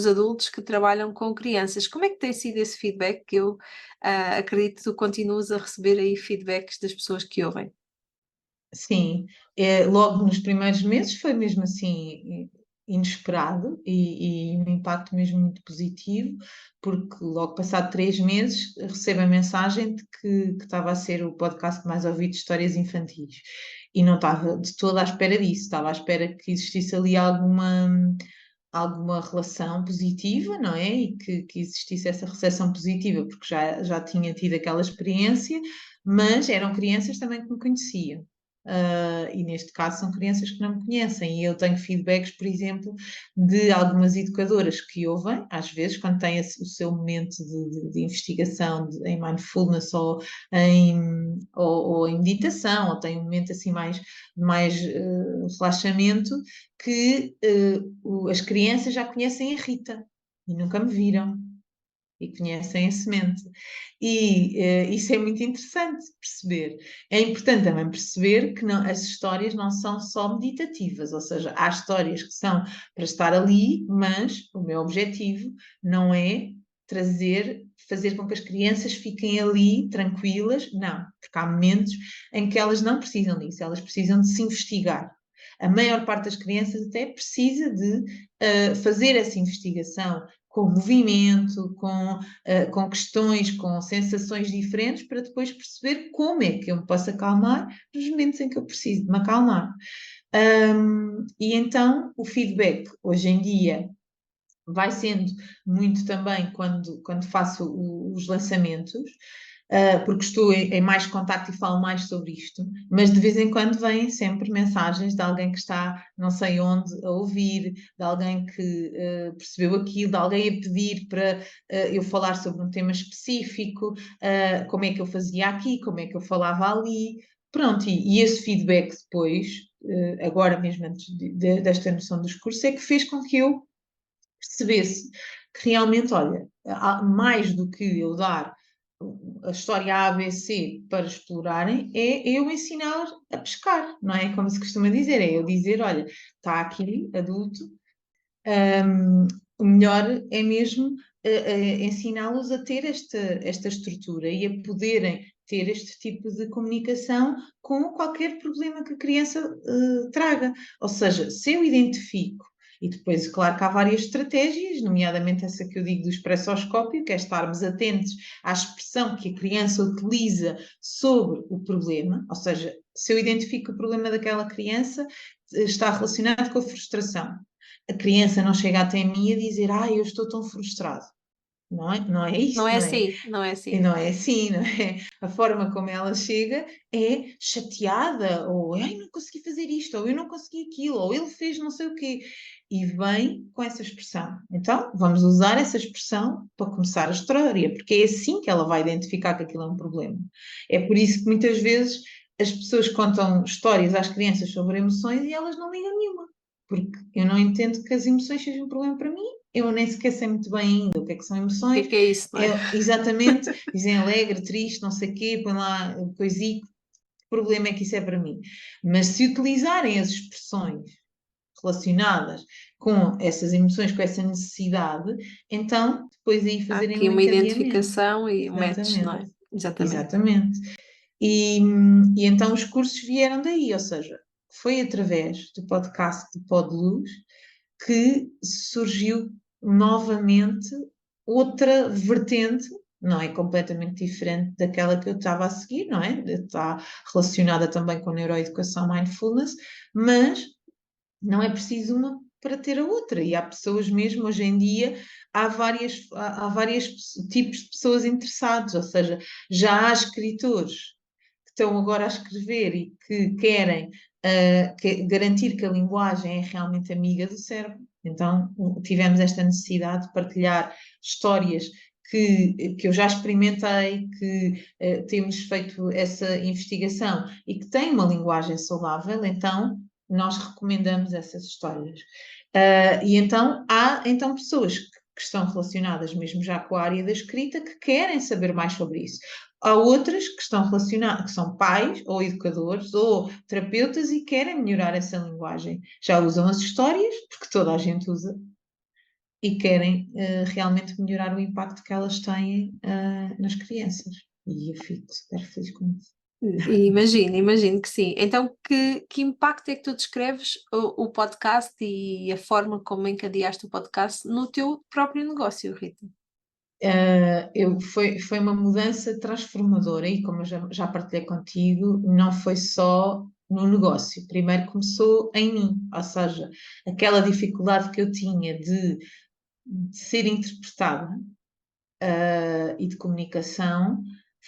adultos que trabalham com crianças. Como é que tem sido esse feedback? Que eu acredito que tu continuas a receber aí feedbacks das pessoas que ouvem. Sim, logo nos primeiros meses foi mesmo assim inesperado e um impacto mesmo muito positivo, porque logo passado 3 meses recebo a mensagem de que estava a ser o podcast mais ouvido de histórias infantis. E não estava de toda à espera disso, estava à espera que existisse ali alguma relação positiva, não é? E que existisse essa recepção positiva, porque já tinha tido aquela experiência, mas eram crianças também que me conheciam. E neste caso são crianças que não me conhecem, e eu tenho feedbacks, por exemplo, de algumas educadoras que ouvem, às vezes, quando têm o seu momento de investigação em mindfulness ou em meditação, ou têm um momento assim mais relaxamento, que as crianças já conhecem a Rita e nunca me viram e conhecem a semente. E isso é muito interessante perceber. É importante também perceber que as histórias não são só meditativas, ou seja, há histórias que são para estar ali, mas o meu objetivo não é fazer com que as crianças fiquem ali tranquilas, não, porque há momentos em que elas não precisam disso, elas precisam de se investigar. A maior parte das crianças até precisa de fazer essa investigação com movimento, com questões, com sensações diferentes, para depois perceber como é que eu me posso acalmar nos momentos em que eu preciso de me acalmar. E então o feedback hoje em dia vai sendo muito também quando faço os lançamentos, porque estou em mais contacto e falo mais sobre isto, mas de vez em quando vêm sempre mensagens de alguém que está não sei onde a ouvir, de alguém que percebeu aquilo, de alguém a pedir para eu falar sobre um tema específico, como é que eu fazia aqui, como é que eu falava ali. Pronto, e esse feedback depois, agora mesmo antes desta noção dos cursos, é que fez com que eu percebesse que realmente, olha, mais do que eu dar a história A, B, C para explorarem, é eu ensiná-los a pescar, não é? Como se costuma dizer, é eu dizer, olha, está aqui, adulto, o melhor é mesmo ensiná-los a ter esta estrutura e a poderem ter este tipo de comunicação com qualquer problema que a criança traga. Ou seja, se eu identifico, e depois, claro que há várias estratégias, nomeadamente essa que eu digo do expressoscópio, que é estarmos atentos à expressão que a criança utiliza sobre o problema, ou seja, se eu identifico que o problema daquela criança está relacionado com a frustração. A criança não chega até mim a dizer, eu estou tão frustrado. Não é Não isso, é não é? assim, não é E assim. não é assim, não é? A forma como ela chega é chateada, ou ai, não consegui fazer isto, ou eu não consegui aquilo, ou ele fez não sei o quê. E vem com essa expressão. Então, vamos usar essa expressão para começar a história, porque é assim que ela vai identificar que aquilo é um problema. É por isso que muitas vezes as pessoas contam histórias às crianças sobre emoções e elas não ligam nenhuma, porque eu não entendo que as emoções sejam um problema para mim. Eu nem sequer sei muito bem ainda o que é que são O emoções. que é isso, não é? Exatamente, dizem alegre, triste, não sei o quê, põe lá coisico, que problema é que isso é para mim? Mas se utilizarem as expressões relacionadas com essas emoções, com essa necessidade, então depois aí Há fazerem aqui um uma encadeamento. identificação e o match, não é? Exatamente, Exatamente. exatamente. E, e então os cursos vieram daí, ou seja, foi através do podcast de Podluz que surgiu novamente outra vertente, não é completamente diferente daquela que eu estava a seguir, não é? Está relacionada também com neuroeducação mindfulness, mas não é preciso uma para ter a outra. E há pessoas mesmo, hoje em dia, há vários tipos de pessoas interessadas, ou seja, já há escritores que estão agora a escrever e que querem garantir que a linguagem é realmente amiga do cérebro. Então, tivemos esta necessidade de partilhar histórias que eu já experimentei, que temos feito essa investigação e que têm uma linguagem saudável, então nós recomendamos essas histórias. E então há então pessoas que estão relacionadas mesmo já com a área da escrita que querem saber mais sobre isso. Há outras que estão relacionadas, que são pais ou educadores ou terapeutas e querem melhorar essa linguagem. Já usam as histórias, porque toda a gente usa, e querem realmente melhorar o impacto que elas têm nas crianças. E eu fico super feliz com isso. E imagino que sim. Então, que impacto é que tu descreves o podcast e a forma como encadeaste o podcast no teu próprio negócio, Rita? Foi uma mudança transformadora e como eu já partilhei contigo, não foi só no negócio. Primeiro começou em mim, ou seja, aquela dificuldade que eu tinha de ser interpretada, e de comunicação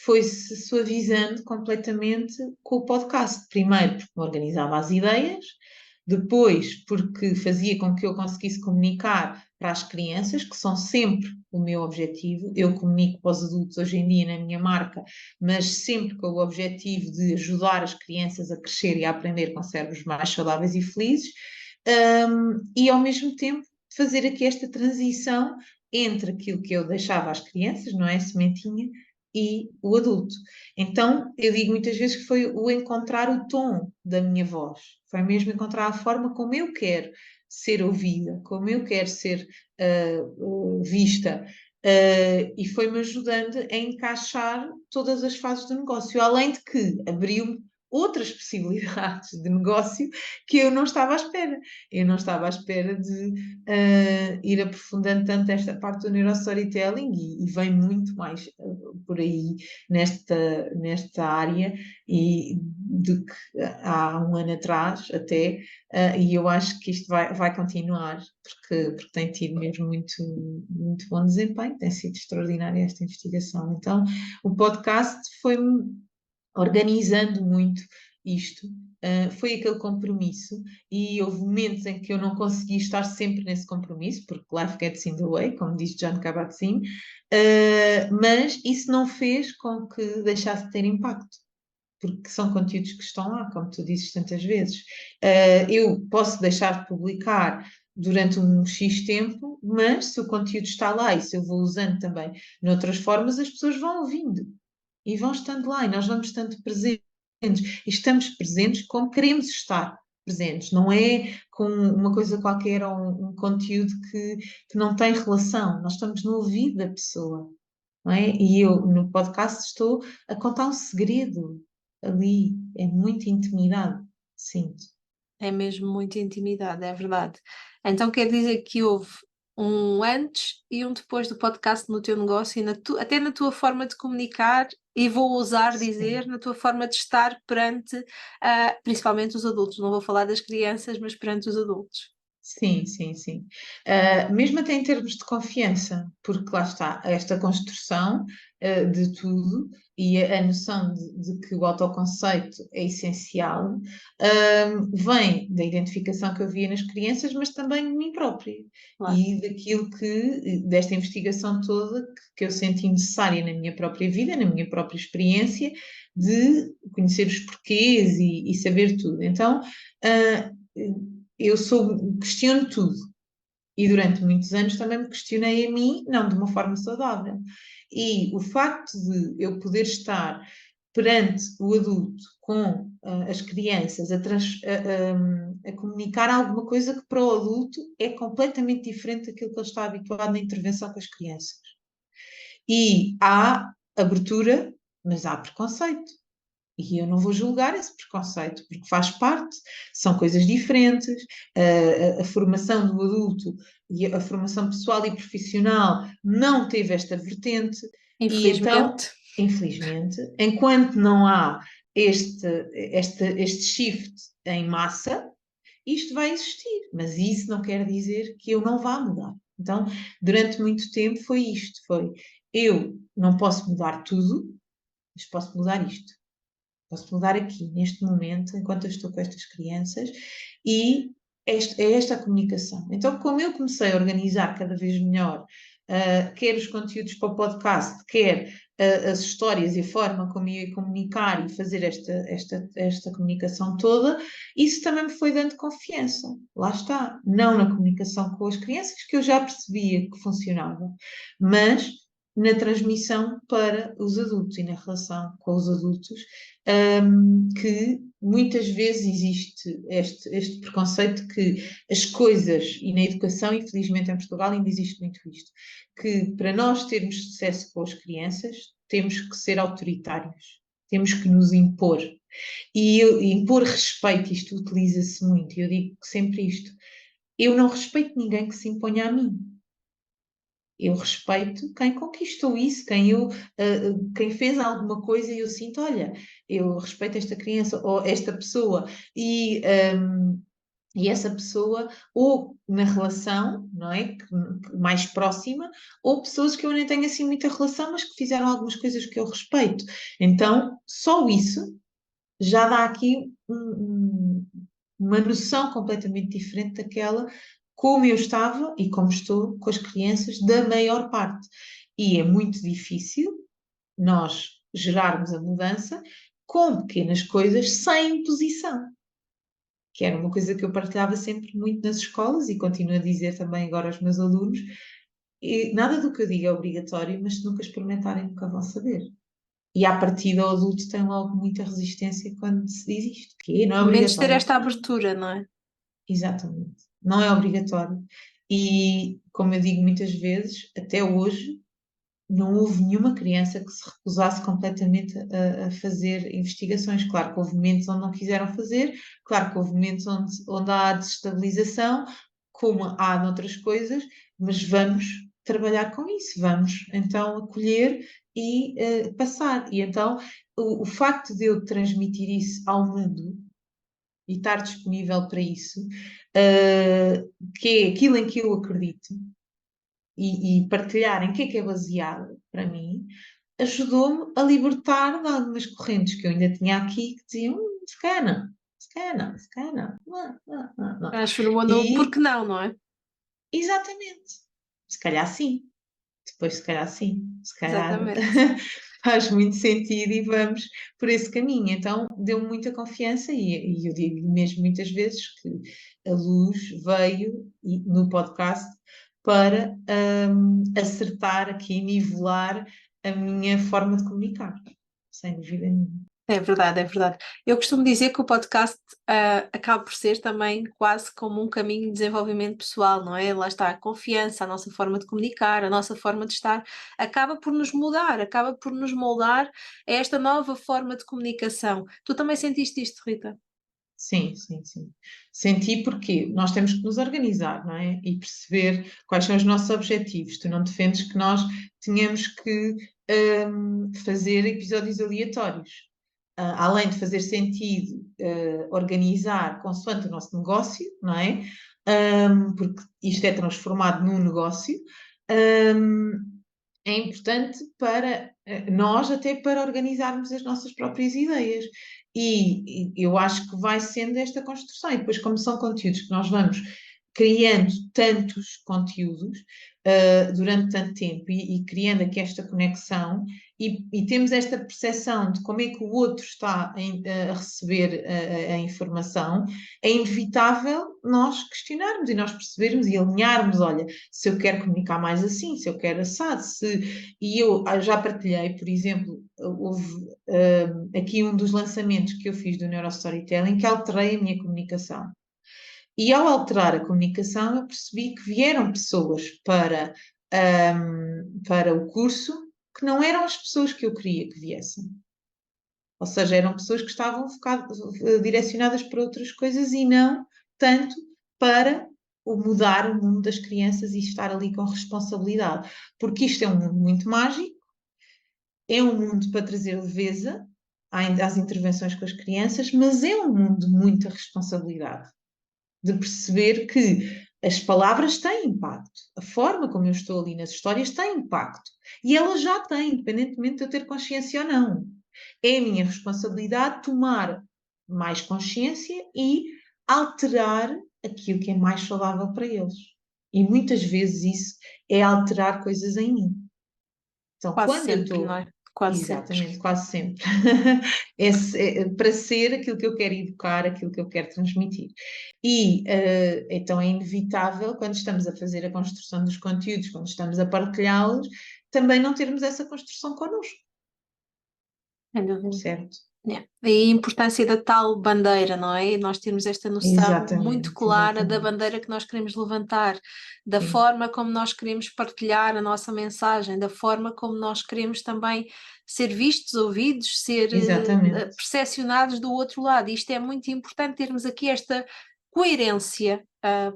foi-se suavizando completamente com o podcast. Primeiro, porque me organizava as ideias, depois, porque fazia com que eu conseguisse comunicar para as crianças, que são sempre o meu objetivo. Eu comunico para os adultos hoje em dia na minha marca, mas sempre com o objetivo de ajudar as crianças a crescer e a aprender com cérebros mais saudáveis e felizes, e ao mesmo tempo fazer aqui esta transição entre aquilo que eu deixava às crianças, não é? A sementinha, e o adulto. Então, eu digo muitas vezes que foi o encontrar o tom da minha voz, foi mesmo encontrar a forma como eu quero ser ouvida, como eu quero ser vista. E foi-me ajudando a encaixar todas as fases do negócio, além de que abriu-me outras possibilidades de negócio que eu não estava à espera. Eu não estava à espera de ir aprofundando tanto esta parte do neurostorytelling e vem muito mais por aí nesta área do que há um ano atrás até, e eu acho que isto vai continuar porque tem tido mesmo muito bom desempenho, tem sido extraordinária esta investigação. Então, o podcast foi-me organizando muito isto. Foi aquele compromisso e houve momentos em que eu não consegui estar sempre nesse compromisso, porque life gets in the way, como diz John Kabat-Zinn, mas isso não fez com que deixasse de ter impacto, porque são conteúdos que estão lá, como tu dizes tantas vezes. Eu posso deixar de publicar durante um X tempo, mas se o conteúdo está lá e se eu vou usando também noutras formas, as pessoas vão ouvindo e vão estando lá e nós vamos estando presentes. E estamos presentes como queremos estar presentes, não é com uma coisa qualquer ou um conteúdo que não tem relação. Nós estamos no ouvido da pessoa. não é? E eu, no podcast, estou a contar um segredo ali, é muita intimidade, sinto. É mesmo muita intimidade, é verdade. Então quer dizer que houve um antes e um depois do podcast no teu negócio e até na tua forma de comunicar, e vou ousar dizer, Sim. na tua forma de estar perante, principalmente os adultos. Não vou falar das crianças, mas perante os adultos. Sim, sim, sim. Mesmo até em termos de confiança, porque lá está, esta construção, de tudo e a noção de que o autoconceito é essencial, vem da identificação que eu via nas crianças, mas também de mim própria Claro. e daquilo desta investigação toda que eu senti necessária na minha própria vida, na minha própria experiência, de conhecer os porquês e saber tudo. Então, ah, questiono tudo. E durante muitos anos também me questionei a mim, não de uma forma saudável. E o facto de eu poder estar perante o adulto com as crianças a comunicar alguma coisa que para o adulto é completamente diferente daquilo que ele está habituado na intervenção com as crianças. E há abertura, mas há preconceito. E eu não vou julgar esse preconceito, porque faz parte, são coisas diferentes. A formação do adulto e a formação pessoal e profissional não teve esta vertente, e então, Infelizmente. infelizmente, enquanto não há este shift em massa, isto vai existir, mas isso não quer dizer que eu não vá mudar. Então, durante muito tempo foi isto, foi eu não posso mudar tudo, mas posso mudar isto. Posso mudar aqui, neste momento, enquanto eu estou com estas crianças, e é esta a comunicação. Então, como eu comecei a organizar cada vez melhor, quer os conteúdos para o podcast, quer as histórias e a forma como eu ia comunicar e fazer esta comunicação toda, isso também me foi dando confiança. Lá está. Não na comunicação com as crianças, que eu já percebia que funcionava, mas na transmissão para os adultos e na relação com os adultos, que muitas vezes existe este preconceito que as coisas, e na educação, infelizmente em Portugal ainda existe muito isto, que para nós termos sucesso com as crianças, temos que ser autoritários, temos que nos impor. E impor respeito, isto utiliza-se muito, e eu digo sempre isto: eu não respeito ninguém que se imponha a mim. Eu respeito quem conquistou isso, quem fez alguma coisa e eu sinto, olha, eu respeito esta criança ou esta pessoa e essa pessoa, ou na relação, não é? Mais próxima, ou pessoas que eu nem tenho assim muita relação, mas que fizeram algumas coisas que eu respeito. Então, só isso já dá aqui uma noção completamente diferente daquela como eu estava e como estou com as crianças da maior parte. E é muito difícil nós gerarmos a mudança com pequenas coisas sem imposição, que era uma coisa que eu partilhava sempre muito nas escolas e continuo a dizer também agora aos meus alunos. E nada do que eu digo é obrigatório, mas se nunca experimentarem, nunca vão saber. E à partida o adulto tem logo muita resistência quando se diz isto, que não é Ao menos ter obrigatório. esta abertura, não é? Exatamente. Não é obrigatório. E, como eu digo muitas vezes, até hoje não houve nenhuma criança que se recusasse completamente a fazer investigações. Claro que houve momentos onde não quiseram fazer, claro que houve momentos onde há desestabilização, como há noutras coisas, mas vamos trabalhar com isso, vamos então acolher e passar. E então o facto de eu transmitir isso ao mundo e estar disponível para isso, que é aquilo em que eu acredito, e partilhar em que é baseado para mim, ajudou-me a libertar de algumas correntes que eu ainda tinha aqui que diziam, se calhar não, se calhar não, se calhar não, não, não, não, não. Transformou no E, porque não, não é? exatamente, se calhar sim, depois se calhar sim, se calhar Exatamente. faz muito sentido e vamos por esse caminho. Então deu-me muita confiança e eu digo mesmo muitas vezes que a luz veio no podcast para acertar aqui, nivelar a minha forma de comunicar, sem dúvida nenhuma. É verdade, é verdade. Eu costumo dizer que o podcast acaba por ser também quase como um caminho de desenvolvimento pessoal, não é? Lá está a confiança, a nossa forma de comunicar, a nossa forma de estar, acaba por nos mudar, acaba por nos moldar a esta nova forma de comunicação. Tu também sentiste isto, Rita? Sim, sim, sim. Senti porque nós temos que nos organizar, não é? E perceber quais são os nossos objetivos. Tu não defendes que nós tenhamos que fazer episódios aleatórios. Além de fazer sentido organizar consoante o nosso negócio, não é? Porque isto é transformado num negócio. hum, É importante para nós, até para organizarmos as nossas próprias ideias. E eu acho que vai sendo esta construção. E depois, como são conteúdos que nós vamos criando tantos conteúdos durante tanto tempo e criando aqui esta conexão, e temos esta percepção de como é que o outro está a receber a informação, é inevitável nós questionarmos e nós percebermos e alinharmos, olha, se eu quero comunicar mais assim, se eu quero assado, e eu já partilhei, por exemplo, houve aqui um dos lançamentos que eu fiz do Neurostorytelling que alterei a minha comunicação. E ao alterar a comunicação, eu percebi que vieram pessoas para o curso que não eram as pessoas que eu queria que viessem. Ou seja, eram pessoas que estavam direcionadas para outras coisas e não tanto para o mudar o mundo das crianças e estar ali com responsabilidade. Porque isto é um mundo muito mágico, é um mundo para trazer leveza às intervenções com as crianças, mas é um mundo de muita responsabilidade, de perceber que as palavras têm impacto, a forma como eu estou ali nas histórias tem impacto, e elas já têm, independentemente de eu ter consciência ou não. É a minha responsabilidade tomar mais consciência e alterar aquilo que é mais saudável para eles. E muitas vezes isso é alterar coisas em mim. Então, Quase quando eu sempre, não estou. é? Quase sempre. Exatamente, quase sempre. Para ser aquilo que eu quero educar, aquilo que eu quero transmitir. E então é inevitável, quando estamos a fazer a construção dos conteúdos, quando estamos a partilhá-los, também não termos essa construção connosco, Sem dúvida. certo? Yeah. E a importância da tal bandeira, não é? E nós termos esta noção muito Exatamente, clara da exatamente. bandeira que nós queremos levantar, da Sim, forma como nós queremos partilhar a nossa mensagem, da forma como nós queremos também ser vistos, ouvidos, ser exatamente. percepcionados do outro lado. Isto é muito importante termos aqui esta coerência,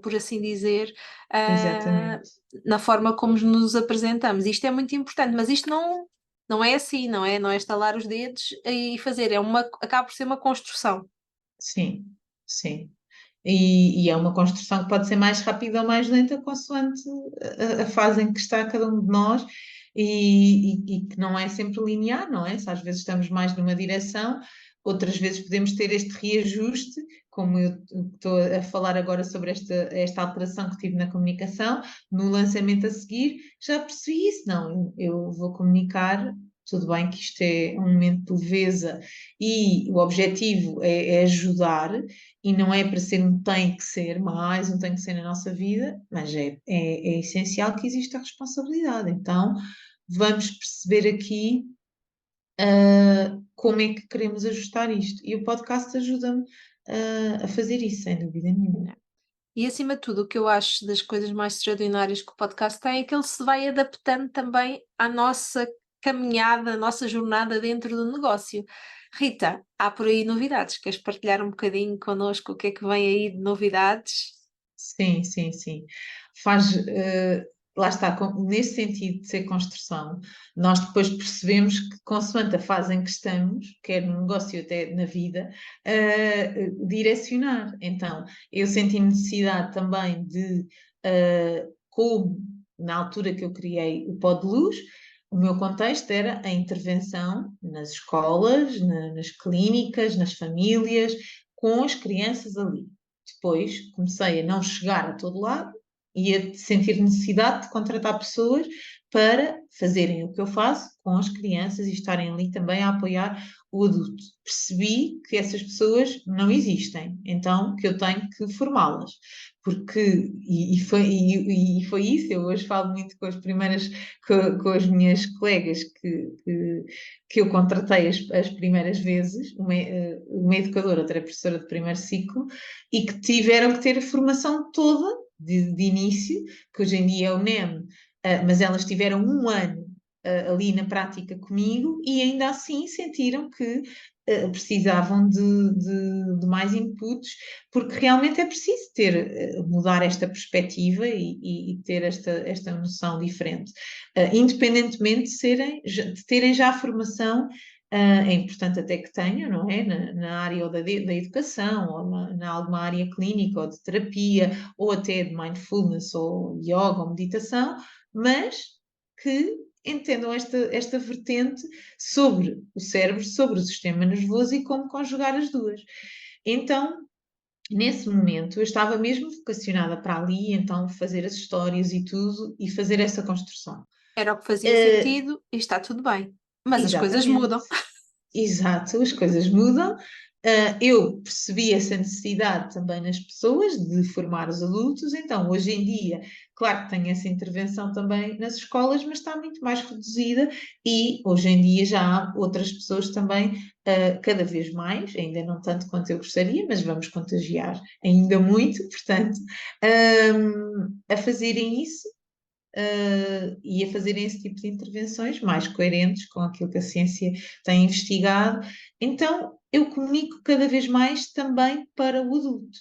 por assim dizer, ah, Exatamente. na forma como nos apresentamos. Isto é muito importante, mas isto não é assim, não é? Não é estalar os dedos e fazer, acaba por ser uma construção. Sim, sim. E é uma construção que pode ser mais rápida ou mais lenta, consoante a fase em que está cada um de nós, e que não é sempre linear, não é? Se às vezes estamos mais numa direção, outras vezes podemos ter este reajuste, como eu estou a falar agora sobre esta alteração que tive na comunicação, no lançamento a seguir, já percebi isso, não, eu vou comunicar. Tudo bem que isto é um momento de leveza e o objetivo é ajudar, e não é para ser um tem que ser, mais um tem que ser na nossa vida, mas é essencial que exista a responsabilidade. Então, vamos perceber aqui como é que queremos ajustar isto. E o podcast ajuda-me a fazer isso, sem dúvida nenhuma. E acima de tudo, o que eu acho das coisas mais extraordinárias que o podcast tem é que ele se vai adaptando também à nossa caminhada, à nossa jornada dentro do negócio. Rita, há por aí novidades? Queres partilhar um bocadinho connosco o que é que vem aí de novidades? Sim, sim, sim. Faz, lá está, nesse sentido de ser construção, nós depois percebemos que, consoante a fase em que estamos, quer no negócio até na vida, direcionar. Então, eu senti necessidade também de, como na altura que eu criei o Pó de Luz, o meu contexto era a intervenção nas escolas, nas clínicas, nas famílias, com as crianças ali. Depois comecei a não chegar a todo lado e a sentir necessidade de contratar pessoas para fazerem o que eu faço com as crianças e estarem ali também a apoiar o adulto. Percebi que essas pessoas não existem, então que eu tenho que formá-las. Porque, e foi isso, eu hoje falo muito com as primeiras, com as minhas colegas que eu contratei as primeiras vezes, uma educadora, outra professora de primeiro ciclo, e que tiveram que ter a formação toda de início, que hoje em dia é o NEM, mas elas tiveram um ano ali na prática comigo e ainda assim sentiram que precisavam de mais inputs, porque realmente é preciso mudar esta perspectiva e ter esta noção diferente. Independentemente de terem já a formação, é importante até que tenham, não é? Na área ou da educação, ou na alguma área clínica, ou de terapia, ou até de mindfulness, ou yoga, ou meditação, mas que entendam esta vertente sobre o cérebro, sobre o sistema nervoso e como conjugar as duas. Então, nesse momento, eu estava mesmo vocacionada para ali, então fazer as histórias e tudo, e fazer essa construção. Era o que fazia sentido e está tudo bem. Mas as coisas Exatamente. mudam. Exato, as coisas mudam. Eu percebi essa necessidade também nas pessoas de formar os adultos, então hoje em dia, claro que tenho essa intervenção também nas escolas, mas está muito mais reduzida e hoje em dia já há outras pessoas também, cada vez mais, ainda não tanto quanto eu gostaria, mas vamos contagiar ainda muito, portanto, a fazerem isso e a fazerem esse tipo de intervenções mais coerentes com aquilo que a ciência tem investigado. Então, eu comunico cada vez mais também para o adulto,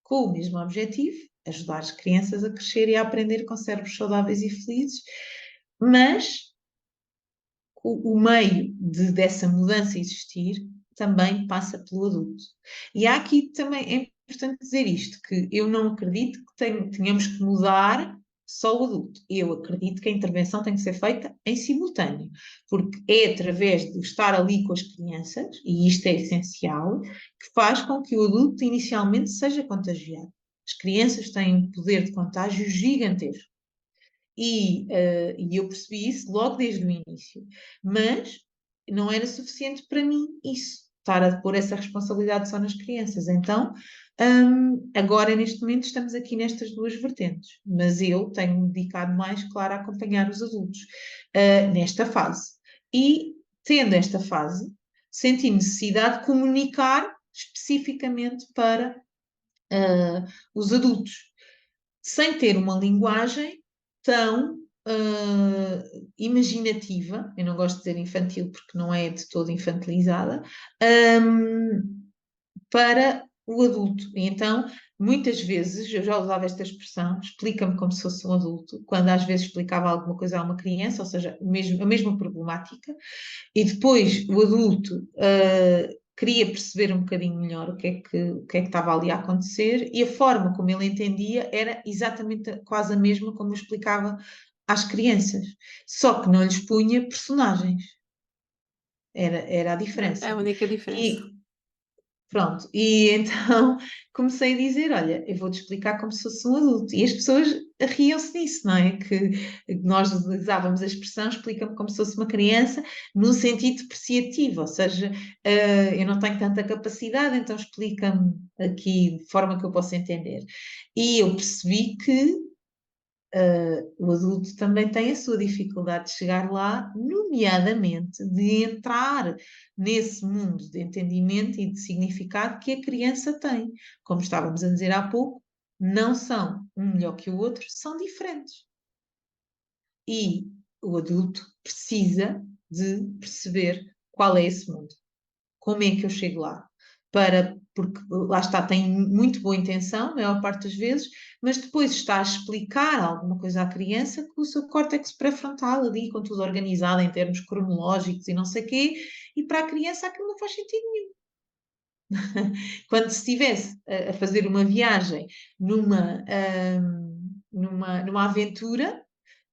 com o mesmo objetivo, ajudar as crianças a crescer e a aprender com cérebros saudáveis e felizes, mas o meio dessa mudança existir também passa pelo adulto. E há aqui também, é importante dizer isto, que eu não acredito que tenhamos que mudar só o adulto. Eu acredito que a intervenção tem que ser feita em simultâneo, porque é através de estar ali com as crianças, e isto é essencial, que faz com que o adulto inicialmente seja contagiado. As crianças têm um poder de contágio gigantesco. E eu percebi isso logo desde o início. Mas não era suficiente para mim isso, estar a pôr essa responsabilidade só nas crianças. Então, agora, neste momento, estamos aqui nestas duas vertentes. Mas eu tenho-me dedicado mais, claro, a acompanhar os adultos, nesta fase. E, tendo esta fase, senti necessidade de comunicar especificamente para os adultos sem ter uma linguagem tão imaginativa, eu não gosto de dizer infantil porque não é de todo infantilizada, para o adulto. E então, muitas vezes, eu já usava esta expressão, explica-me como se fosse um adulto, quando às vezes explicava alguma coisa a uma criança, ou seja, a mesma problemática, e depois o adulto queria perceber um bocadinho melhor o que é que estava ali a acontecer e a forma como ele entendia era exatamente quase a mesma como eu explicava às crianças, só que não lhes punha personagens. Era a É diferença. a única diferença. E pronto, e então comecei a dizer: Olha, eu vou-te explicar como se fosse um adulto. E as pessoas riam-se disso, não é? Que nós usávamos a expressão explica-me como se fosse uma criança, num sentido depreciativo, ou seja, eu não tenho tanta capacidade, então explica-me aqui de forma que eu possa entender. E eu percebi que o adulto também tem a sua dificuldade de chegar lá, nomeadamente de entrar nesse mundo de entendimento e de significado que a criança tem. Como estávamos a dizer há pouco, não são um melhor que o outro, são diferentes. E o adulto precisa de perceber qual é esse mundo. Como é que eu chego lá? Porque lá está, tem muito boa intenção, a maior parte das vezes, mas depois está a explicar alguma coisa à criança com o seu córtex pré-frontal ali, com tudo organizado em termos cronológicos e não sei o quê, e para a criança aquilo não faz sentido nenhum. Quando se estivesse a fazer uma viagem numa aventura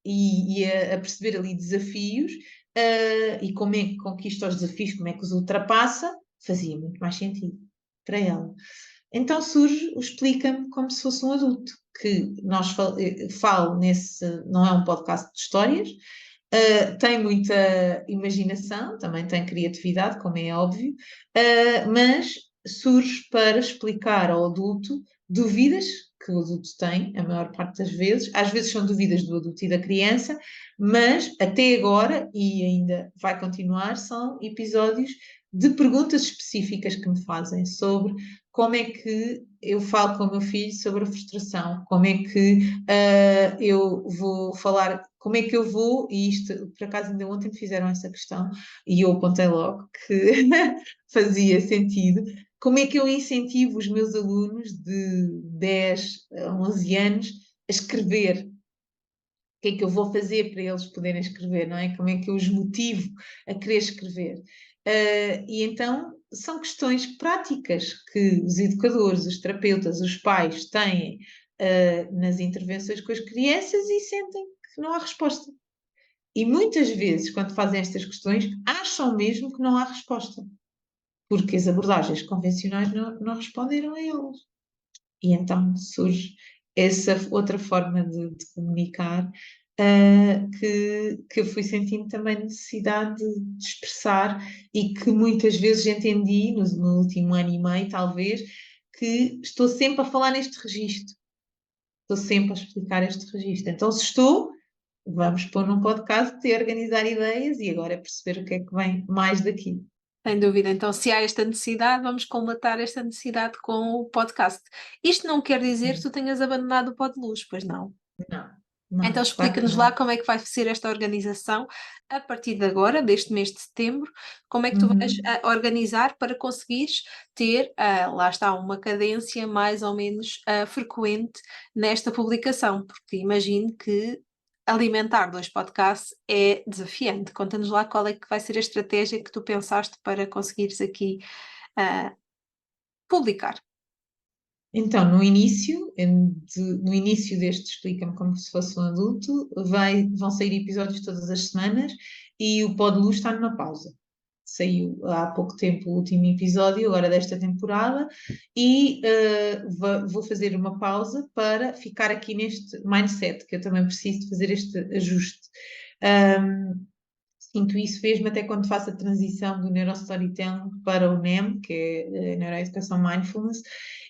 e a perceber ali desafios, e como é que conquista os desafios, como é que os ultrapassa, fazia muito mais sentido para ela. Então surge o Explica-me como se fosse um adulto, que falo nesse, não é um podcast de histórias, tem muita imaginação, também tem criatividade, como é óbvio, mas surge para explicar ao adulto dúvidas que o adulto tem, a maior parte das vezes, às vezes são dúvidas do adulto e da criança, mas até agora, e ainda vai continuar, são episódios de perguntas específicas que me fazem sobre como é que eu falo com o meu filho sobre a frustração, como é que eu vou falar, como é que eu vou, e isto, por acaso ainda ontem me fizeram essa questão, e eu apontei logo que fazia sentido, como é que eu incentivo os meus alunos de 10 a 11 anos a escrever? O que é que eu vou fazer para eles poderem escrever, não é? Como é que eu os motivo a querer escrever? E então são questões práticas que os educadores, os terapeutas, os pais têm nas intervenções com as crianças e sentem que não há resposta. E muitas vezes, quando fazem estas questões, acham mesmo que não há resposta, porque as abordagens convencionais não responderam a elas. E então surge essa outra forma de comunicar, que eu fui sentindo também necessidade de expressar e que muitas vezes entendi no último ano e meio, talvez, que estou sempre a falar neste registro, estou sempre a explicar este registro. Então, se estou, vamos pôr num podcast de organizar ideias e agora é perceber o que é que vem mais daqui. Sem dúvida. Então, se há esta necessidade, vamos colmatar esta necessidade com o podcast. Isto não quer dizer que tu tenhas abandonado o Pó de Luz, pois não? Não, Então, não, claro que explica-nos lá não. como é que vai ser esta organização a partir de agora, deste mês de setembro, como é que tu vais Uhum. organizar para conseguires ter, lá está, uma cadência mais ou menos frequente nesta publicação, porque imagino que alimentar 2 podcasts é desafiante. Conta-nos lá qual é que vai ser a estratégia que tu pensaste para conseguires aqui ah, publicar. Então, no início deste Explica-me como se fosse um adulto, vão sair episódios todas as semanas e o Pod Luz está numa pausa. Saiu há pouco tempo o último episódio, agora desta temporada, e vou fazer uma pausa para ficar aqui neste mindset, que eu também preciso de fazer este ajuste. Um, Sinto isso mesmo até quando faço a transição do Neurostorytelling para o NEM, que é a Neuroeducação Mindfulness,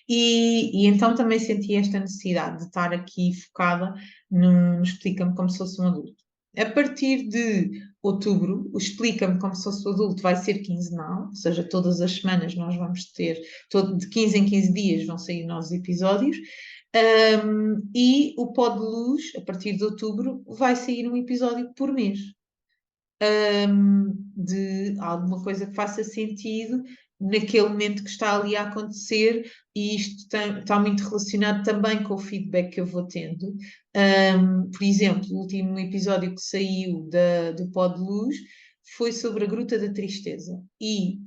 e então também senti esta necessidade de estar aqui focada no Explica-me como se fosse um adulto. A partir de outubro, o Explica-me como se fosse um adulto vai ser quinzenal, ou seja, todas as semanas nós vamos ter, de 15 em 15 dias vão sair novos episódios, e o Pó de Luz, a partir de outubro, vai sair um episódio por mês, de alguma coisa que faça sentido naquele momento que está ali a acontecer, e isto está muito relacionado também com o feedback que eu vou tendo. Por exemplo, o último episódio que saiu do Pó de Luz foi sobre a Gruta da Tristeza e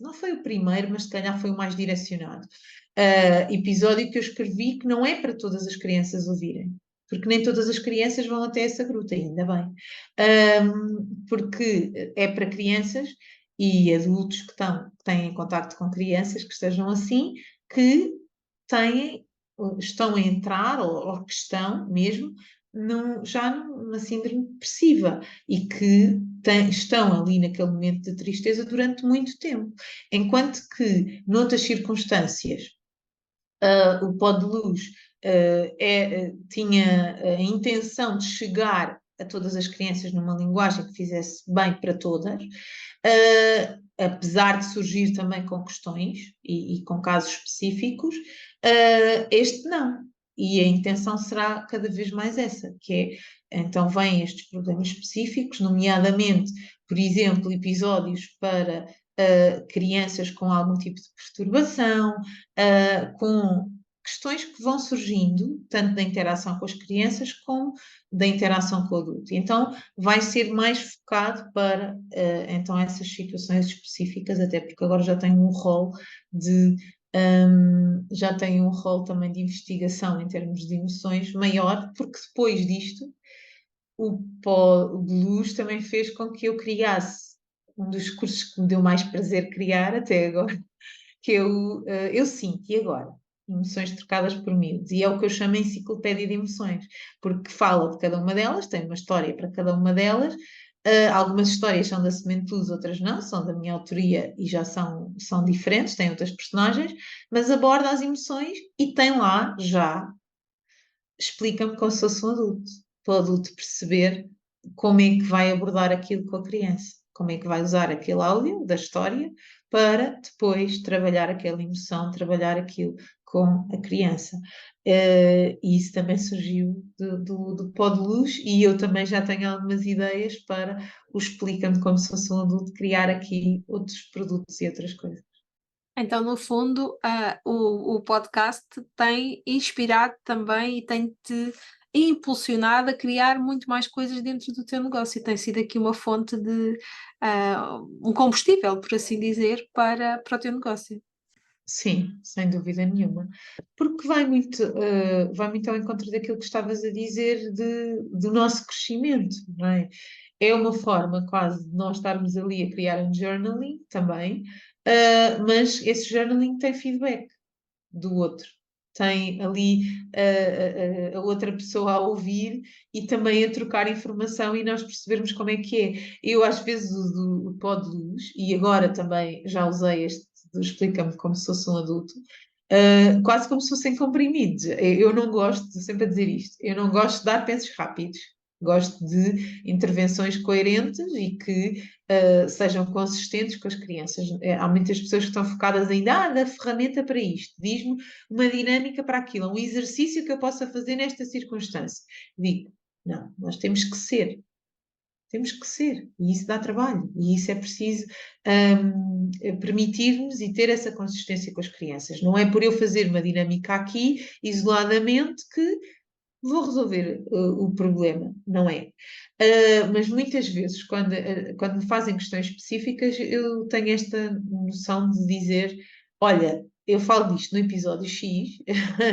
não foi o primeiro, mas se calhar foi o mais direcionado. Episódio que eu escrevi que não é para todas as crianças ouvirem, porque nem todas as crianças vão até essa gruta, ainda bem. Porque é para crianças e adultos que têm contacto com crianças que estejam assim, que têm, estão a entrar, ou que estão mesmo, já numa síndrome depressiva e que estão ali naquele momento de tristeza durante muito tempo. Enquanto que, noutras circunstâncias, o Pó de Luz tinha a intenção de chegar a todas as crianças numa linguagem que fizesse bem para todas, apesar de surgir também com questões e com casos específicos, este não. E a intenção será cada vez mais essa, que é, então vêm estes problemas específicos, nomeadamente, por exemplo, episódios para crianças com algum tipo de perturbação, com questões que vão surgindo, tanto da interação com as crianças como da interação com o adulto. Então, vai ser mais focado para então essas situações específicas, até porque agora já tenho um rol também de investigação em termos de emoções maior, porque depois disto o Pó de Luz também fez com que eu criasse um dos cursos que me deu mais prazer criar até agora, que eu sinto, e agora? Emoções trocadas por miúdos, e é o que eu chamo de enciclopédia de emoções, porque fala de cada uma delas, tem uma história para cada uma delas. Algumas histórias são da Semente Luz, outras não, são da minha autoria e já são diferentes, têm outras personagens, mas aborda as emoções e tem lá já, explica-me como se fosse um adulto, para o adulto perceber como é que vai abordar aquilo com a criança, como é que vai usar aquele áudio da história para depois trabalhar aquela emoção, trabalhar aquilo com a criança. E isso também surgiu do Pó de Luz, e eu também já tenho algumas ideias para o Explica-me como se fosse um adulto, criar aqui outros produtos e outras coisas. Então, no fundo, o podcast tem inspirado também e tem-te impulsionado a criar muito mais coisas dentro do teu negócio. E tem sido aqui uma fonte de um combustível, por assim dizer, para o teu negócio. Sim, sem dúvida nenhuma. Porque vai muito ao encontro daquilo que estavas a dizer do nosso crescimento, não é? É uma forma quase de nós estarmos ali a criar um journaling também, mas esse journaling tem feedback do outro. Tem ali a outra pessoa a ouvir e também a trocar informação e nós percebermos como é que é. Eu às vezes uso o pó de luz e agora também já usei este do Explica-me como se fosse um adulto, quase como se fossem comprimidos. Eu não gosto, sempre a dizer isto, eu não gosto de dar pensos rápidos. Gosto de intervenções coerentes e que sejam consistentes com as crianças. Há muitas pessoas que estão focadas ainda, da ferramenta para isto, diz-me uma dinâmica para aquilo, um exercício que eu possa fazer nesta circunstância. Digo, não, nós temos que ser, e isso dá trabalho, e isso é preciso permitir-nos e ter essa consistência com as crianças. Não é por eu fazer uma dinâmica aqui, isoladamente, que vou resolver o problema, não é? Mas muitas vezes, quando me fazem questões específicas, eu tenho esta noção de dizer: olha, eu falo disto no episódio X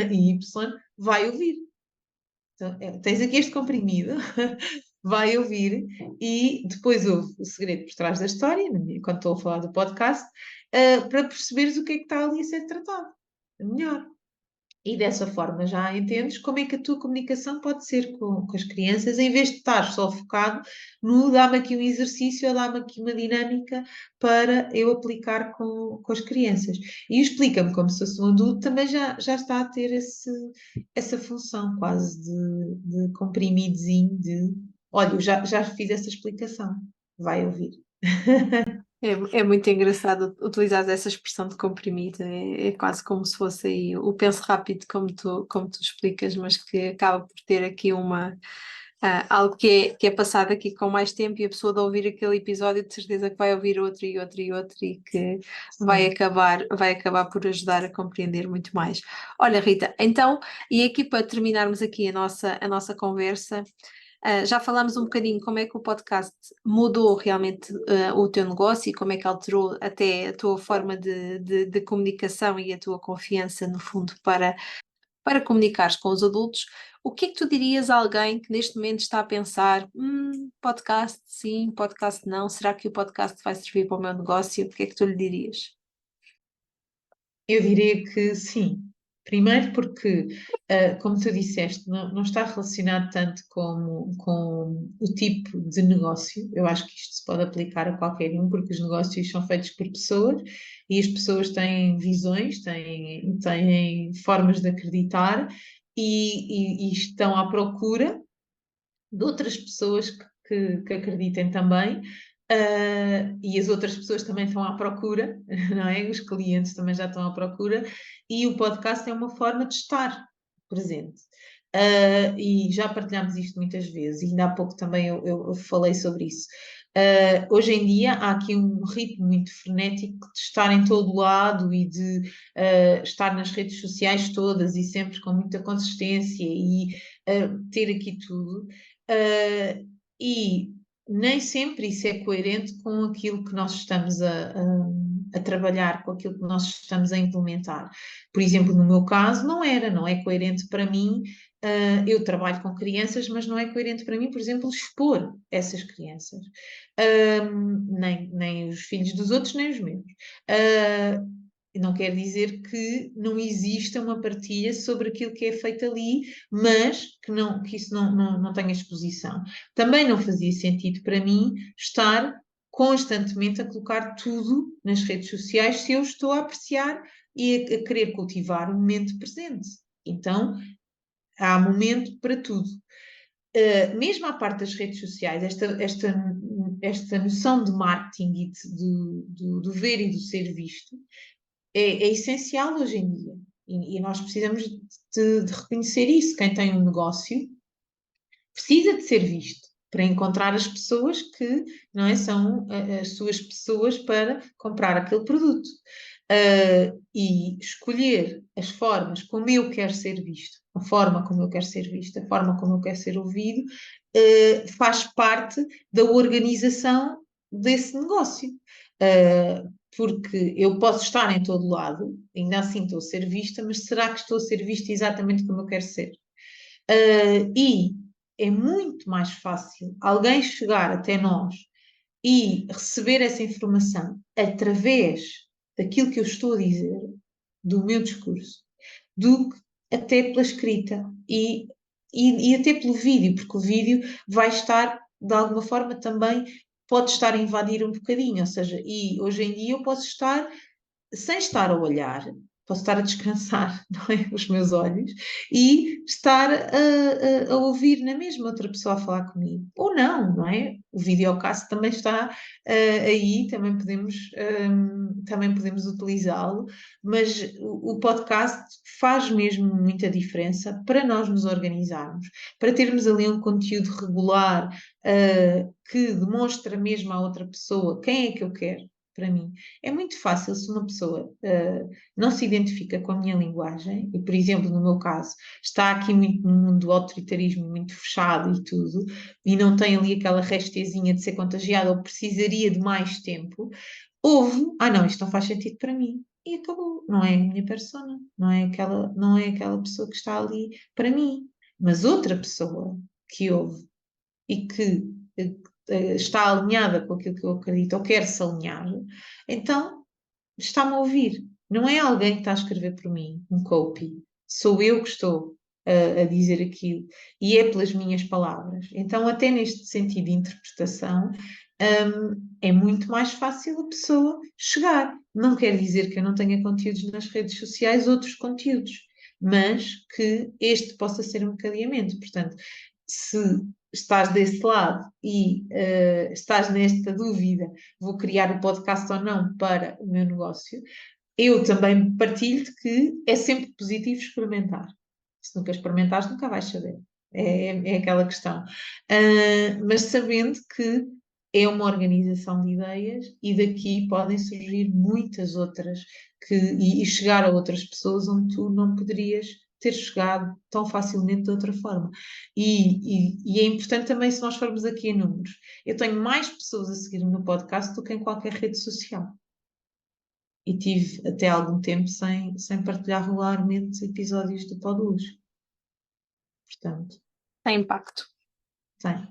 e Y, vai ouvir. Então, tens aqui este comprimido, vai ouvir e depois ouve o segredo por trás da história, quando estou a falar do podcast, para perceberes o que é que está ali a ser tratado. Melhor. E dessa forma já entendes como é que a tua comunicação pode ser com as crianças, em vez de estar só focado no dá-me aqui um exercício ou dá-me aqui uma dinâmica para eu aplicar com as crianças. E explica-me como se fosse um adulto, também já está a ter essa função quase de comprimidozinho de olha, eu já fiz essa explicação, vai ouvir. É muito engraçado utilizar essa expressão de comprimido, é quase como se fosse aí o penso rápido, como tu explicas, mas que acaba por ter aqui algo que é passado aqui com mais tempo e a pessoa de ouvir aquele episódio de certeza que vai ouvir outro e outro e outro e que vai Sim. acabar por ajudar a compreender muito mais. Olha, Rita, então, e aqui para terminarmos aqui a nossa conversa. Já falámos um bocadinho como é que o podcast mudou realmente o teu negócio e como é que alterou até a tua forma de comunicação e a tua confiança, no fundo, para comunicares com os adultos. O que é que tu dirias a alguém que neste momento está a pensar, podcast sim, podcast não, será que o podcast vai servir para o meu negócio? O que é que tu lhe dirias? Eu diria que sim. Primeiro porque, como tu disseste, não está relacionado tanto com o tipo de negócio. Eu acho que isto se pode aplicar a qualquer um, porque os negócios são feitos por pessoas e as pessoas têm visões, têm formas de acreditar e estão à procura de outras pessoas que acreditem também, e as outras pessoas também estão à procura, não é? Os clientes também já estão à procura, e o podcast é uma forma de estar presente. E já partilhámos isto muitas vezes, e ainda há pouco também eu falei sobre isso. Hoje em dia há aqui um ritmo muito frenético de estar em todo lado e de estar nas redes sociais todas e sempre com muita consistência e ter aqui tudo. E nem sempre isso é coerente com aquilo que nós estamos a trabalhar, com aquilo que nós estamos a implementar. Por exemplo, no meu caso, não é coerente para mim. Eu trabalho com crianças, mas não é coerente para mim, por exemplo, expor essas crianças. Nem os filhos dos outros, nem os meus. Não quer dizer que não exista uma partilha sobre aquilo que é feito ali, mas que isso não tenha exposição. Também não fazia sentido para mim estar constantemente a colocar tudo nas redes sociais se eu estou a apreciar e a querer cultivar o momento presente. Então, há momento para tudo. Mesmo à parte das redes sociais, esta noção de marketing e do ver e do ser visto é essencial hoje em dia. E nós precisamos de reconhecer isso. Quem tem um negócio precisa de ser visto para encontrar as pessoas que, não é, são as suas pessoas para comprar aquele produto. E escolher as formas como eu quero ser visto, a forma como eu quero ser visto, a forma como eu quero ser ouvido, faz parte da organização desse negócio. Porque eu posso estar em todo lado, ainda assim estou a ser vista, mas será que estou a ser vista exatamente como eu quero ser? E é muito mais fácil alguém chegar até nós e receber essa informação através daquilo que eu estou a dizer, do meu discurso, do que até pela escrita e até pelo vídeo, porque o vídeo vai estar, de alguma forma, também pode estar a invadir um bocadinho, ou seja, e hoje em dia eu posso estar sem estar a olhar, posso estar a descansar, não é? Os meus olhos e estar a ouvir na mesma outra pessoa a falar comigo. Ou não é? O videocast também está aí, também podemos utilizá-lo, mas o podcast faz mesmo muita diferença para nós nos organizarmos, para termos ali um conteúdo regular que demonstra mesmo à outra pessoa quem é que eu quero para mim. É muito fácil se uma pessoa não se identifica com a minha linguagem, e, por exemplo, no meu caso, está aqui muito no mundo do autoritarismo, muito fechado e tudo, e não tem ali aquela restezinha de ser contagiado ou precisaria de mais tempo, não, isto não faz sentido para mim. E acabou, não é a minha persona, não é aquela pessoa que está ali para mim, mas outra pessoa que ouve e que está alinhada com aquilo que eu acredito ou quer se alinhar, então está-me a ouvir. Não é alguém que está a escrever por mim, um copy. Sou eu que estou a dizer aquilo e é pelas minhas palavras. Então, até neste sentido de interpretação, é muito mais fácil a pessoa chegar. Não quer dizer que eu não tenha conteúdos nas redes sociais, outros conteúdos, mas que este possa ser um encadeamento. Portanto, se estás desse lado e estás nesta dúvida, vou criar o podcast ou não para o meu negócio, eu também partilho-te que é sempre positivo experimentar. Se nunca experimentares, nunca vais saber. É aquela questão. Mas sabendo que é uma organização de ideias e daqui podem surgir muitas outras e chegar a outras pessoas onde tu não poderias ter chegado tão facilmente de outra forma. E é importante também, se nós formos aqui em números, eu tenho mais pessoas a seguir no podcast do que em qualquer rede social. E tive até algum tempo sem partilhar regularmente episódios do Podluz. Portanto, Tem impacto. tem.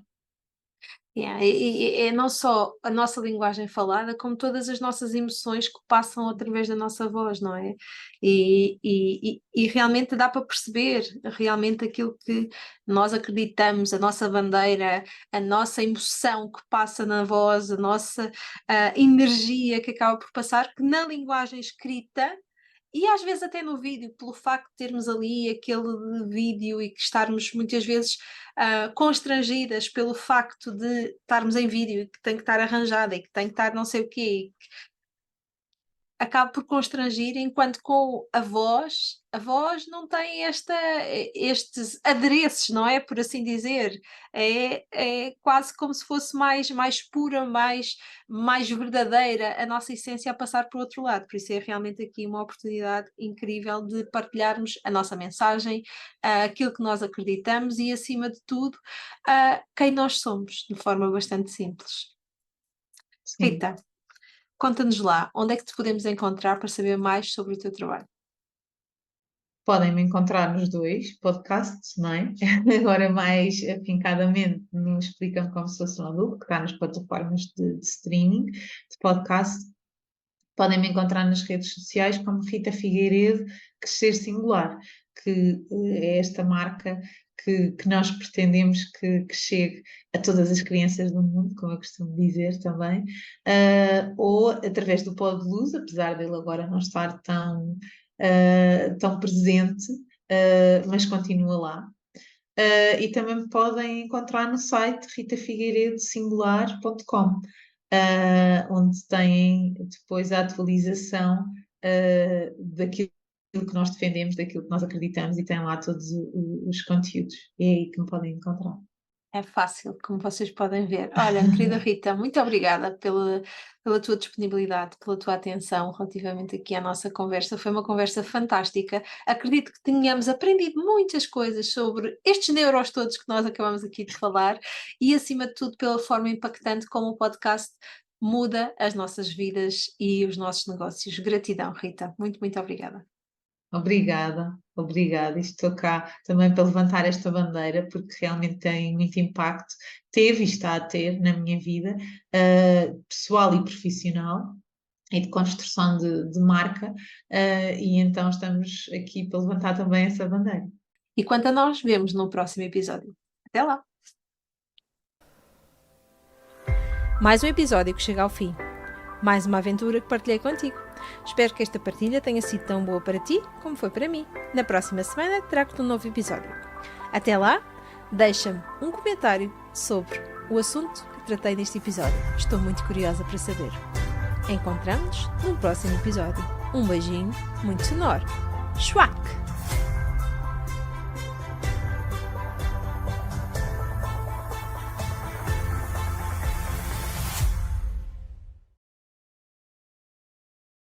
Yeah, é não só a nossa linguagem falada, como todas as nossas emoções que passam através da nossa voz, não é? E realmente dá para perceber realmente aquilo que nós acreditamos, a nossa bandeira, a nossa emoção que passa na voz, a nossa energia que acaba por passar, que na linguagem escrita e às vezes até no vídeo, pelo facto de termos ali aquele vídeo e que estarmos muitas vezes constrangidas pelo facto de estarmos em vídeo e que tem que estar arranjada e que tem que estar não sei o quê, acaba por constrangir, enquanto com a voz não tem estes adereços, não é? Por assim dizer. É quase como se fosse mais pura, mais verdadeira a nossa essência a passar para o outro lado. Por isso é realmente aqui uma oportunidade incrível de partilharmos a nossa mensagem, aquilo que nós acreditamos e, acima de tudo, quem nós somos, de forma bastante simples. Sim. Rita, conta-nos lá, onde é que te podemos encontrar para saber mais sobre o teu trabalho? Podem me encontrar nos dois podcasts, não é? Agora mais afincadamente no Explica-me Como Se Fosse um Adulto, que está nas plataformas de streaming de podcast. Podem me encontrar nas redes sociais como Rita Figueiredo, Crescer Singular, que é esta marca que nós pretendemos que chegue a todas as crianças do mundo, como eu costumo dizer também, ou através do Pó de Luz, apesar dele agora não estar tão presente, mas continua lá. E também me podem encontrar no site ritafigueiredosingular.com, onde têm depois a atualização daquilo que nós defendemos, daquilo que nós acreditamos, e têm lá todos os conteúdos. E é aí que me podem encontrar. É fácil, como vocês podem ver. Olha, querida Rita, muito obrigada pela tua disponibilidade, pela tua atenção relativamente aqui à nossa conversa. Foi uma conversa fantástica. Acredito que tenhamos aprendido muitas coisas sobre estes neuros todos que nós acabamos aqui de falar e, acima de tudo, pela forma impactante como o podcast muda as nossas vidas e os nossos negócios. Gratidão, Rita. Muito, muito obrigada. Obrigada, obrigada. E estou cá também para levantar esta bandeira, porque realmente tem muito impacto, teve e está a ter na minha vida, pessoal e profissional, e de construção de marca, e então estamos aqui para levantar também essa bandeira. E quanto a nós, vemos no próximo episódio. Até lá! Mais um episódio que chega ao fim. Mais uma aventura que partilhei contigo. Espero que esta partilha tenha sido tão boa para ti como foi para mim. Na próxima semana trago-te um novo episódio. Até lá, deixa-me um comentário sobre o assunto que tratei neste episódio. Estou muito curiosa para saber. Encontramos-nos no próximo episódio. Um beijinho muito sonoro. Schwack!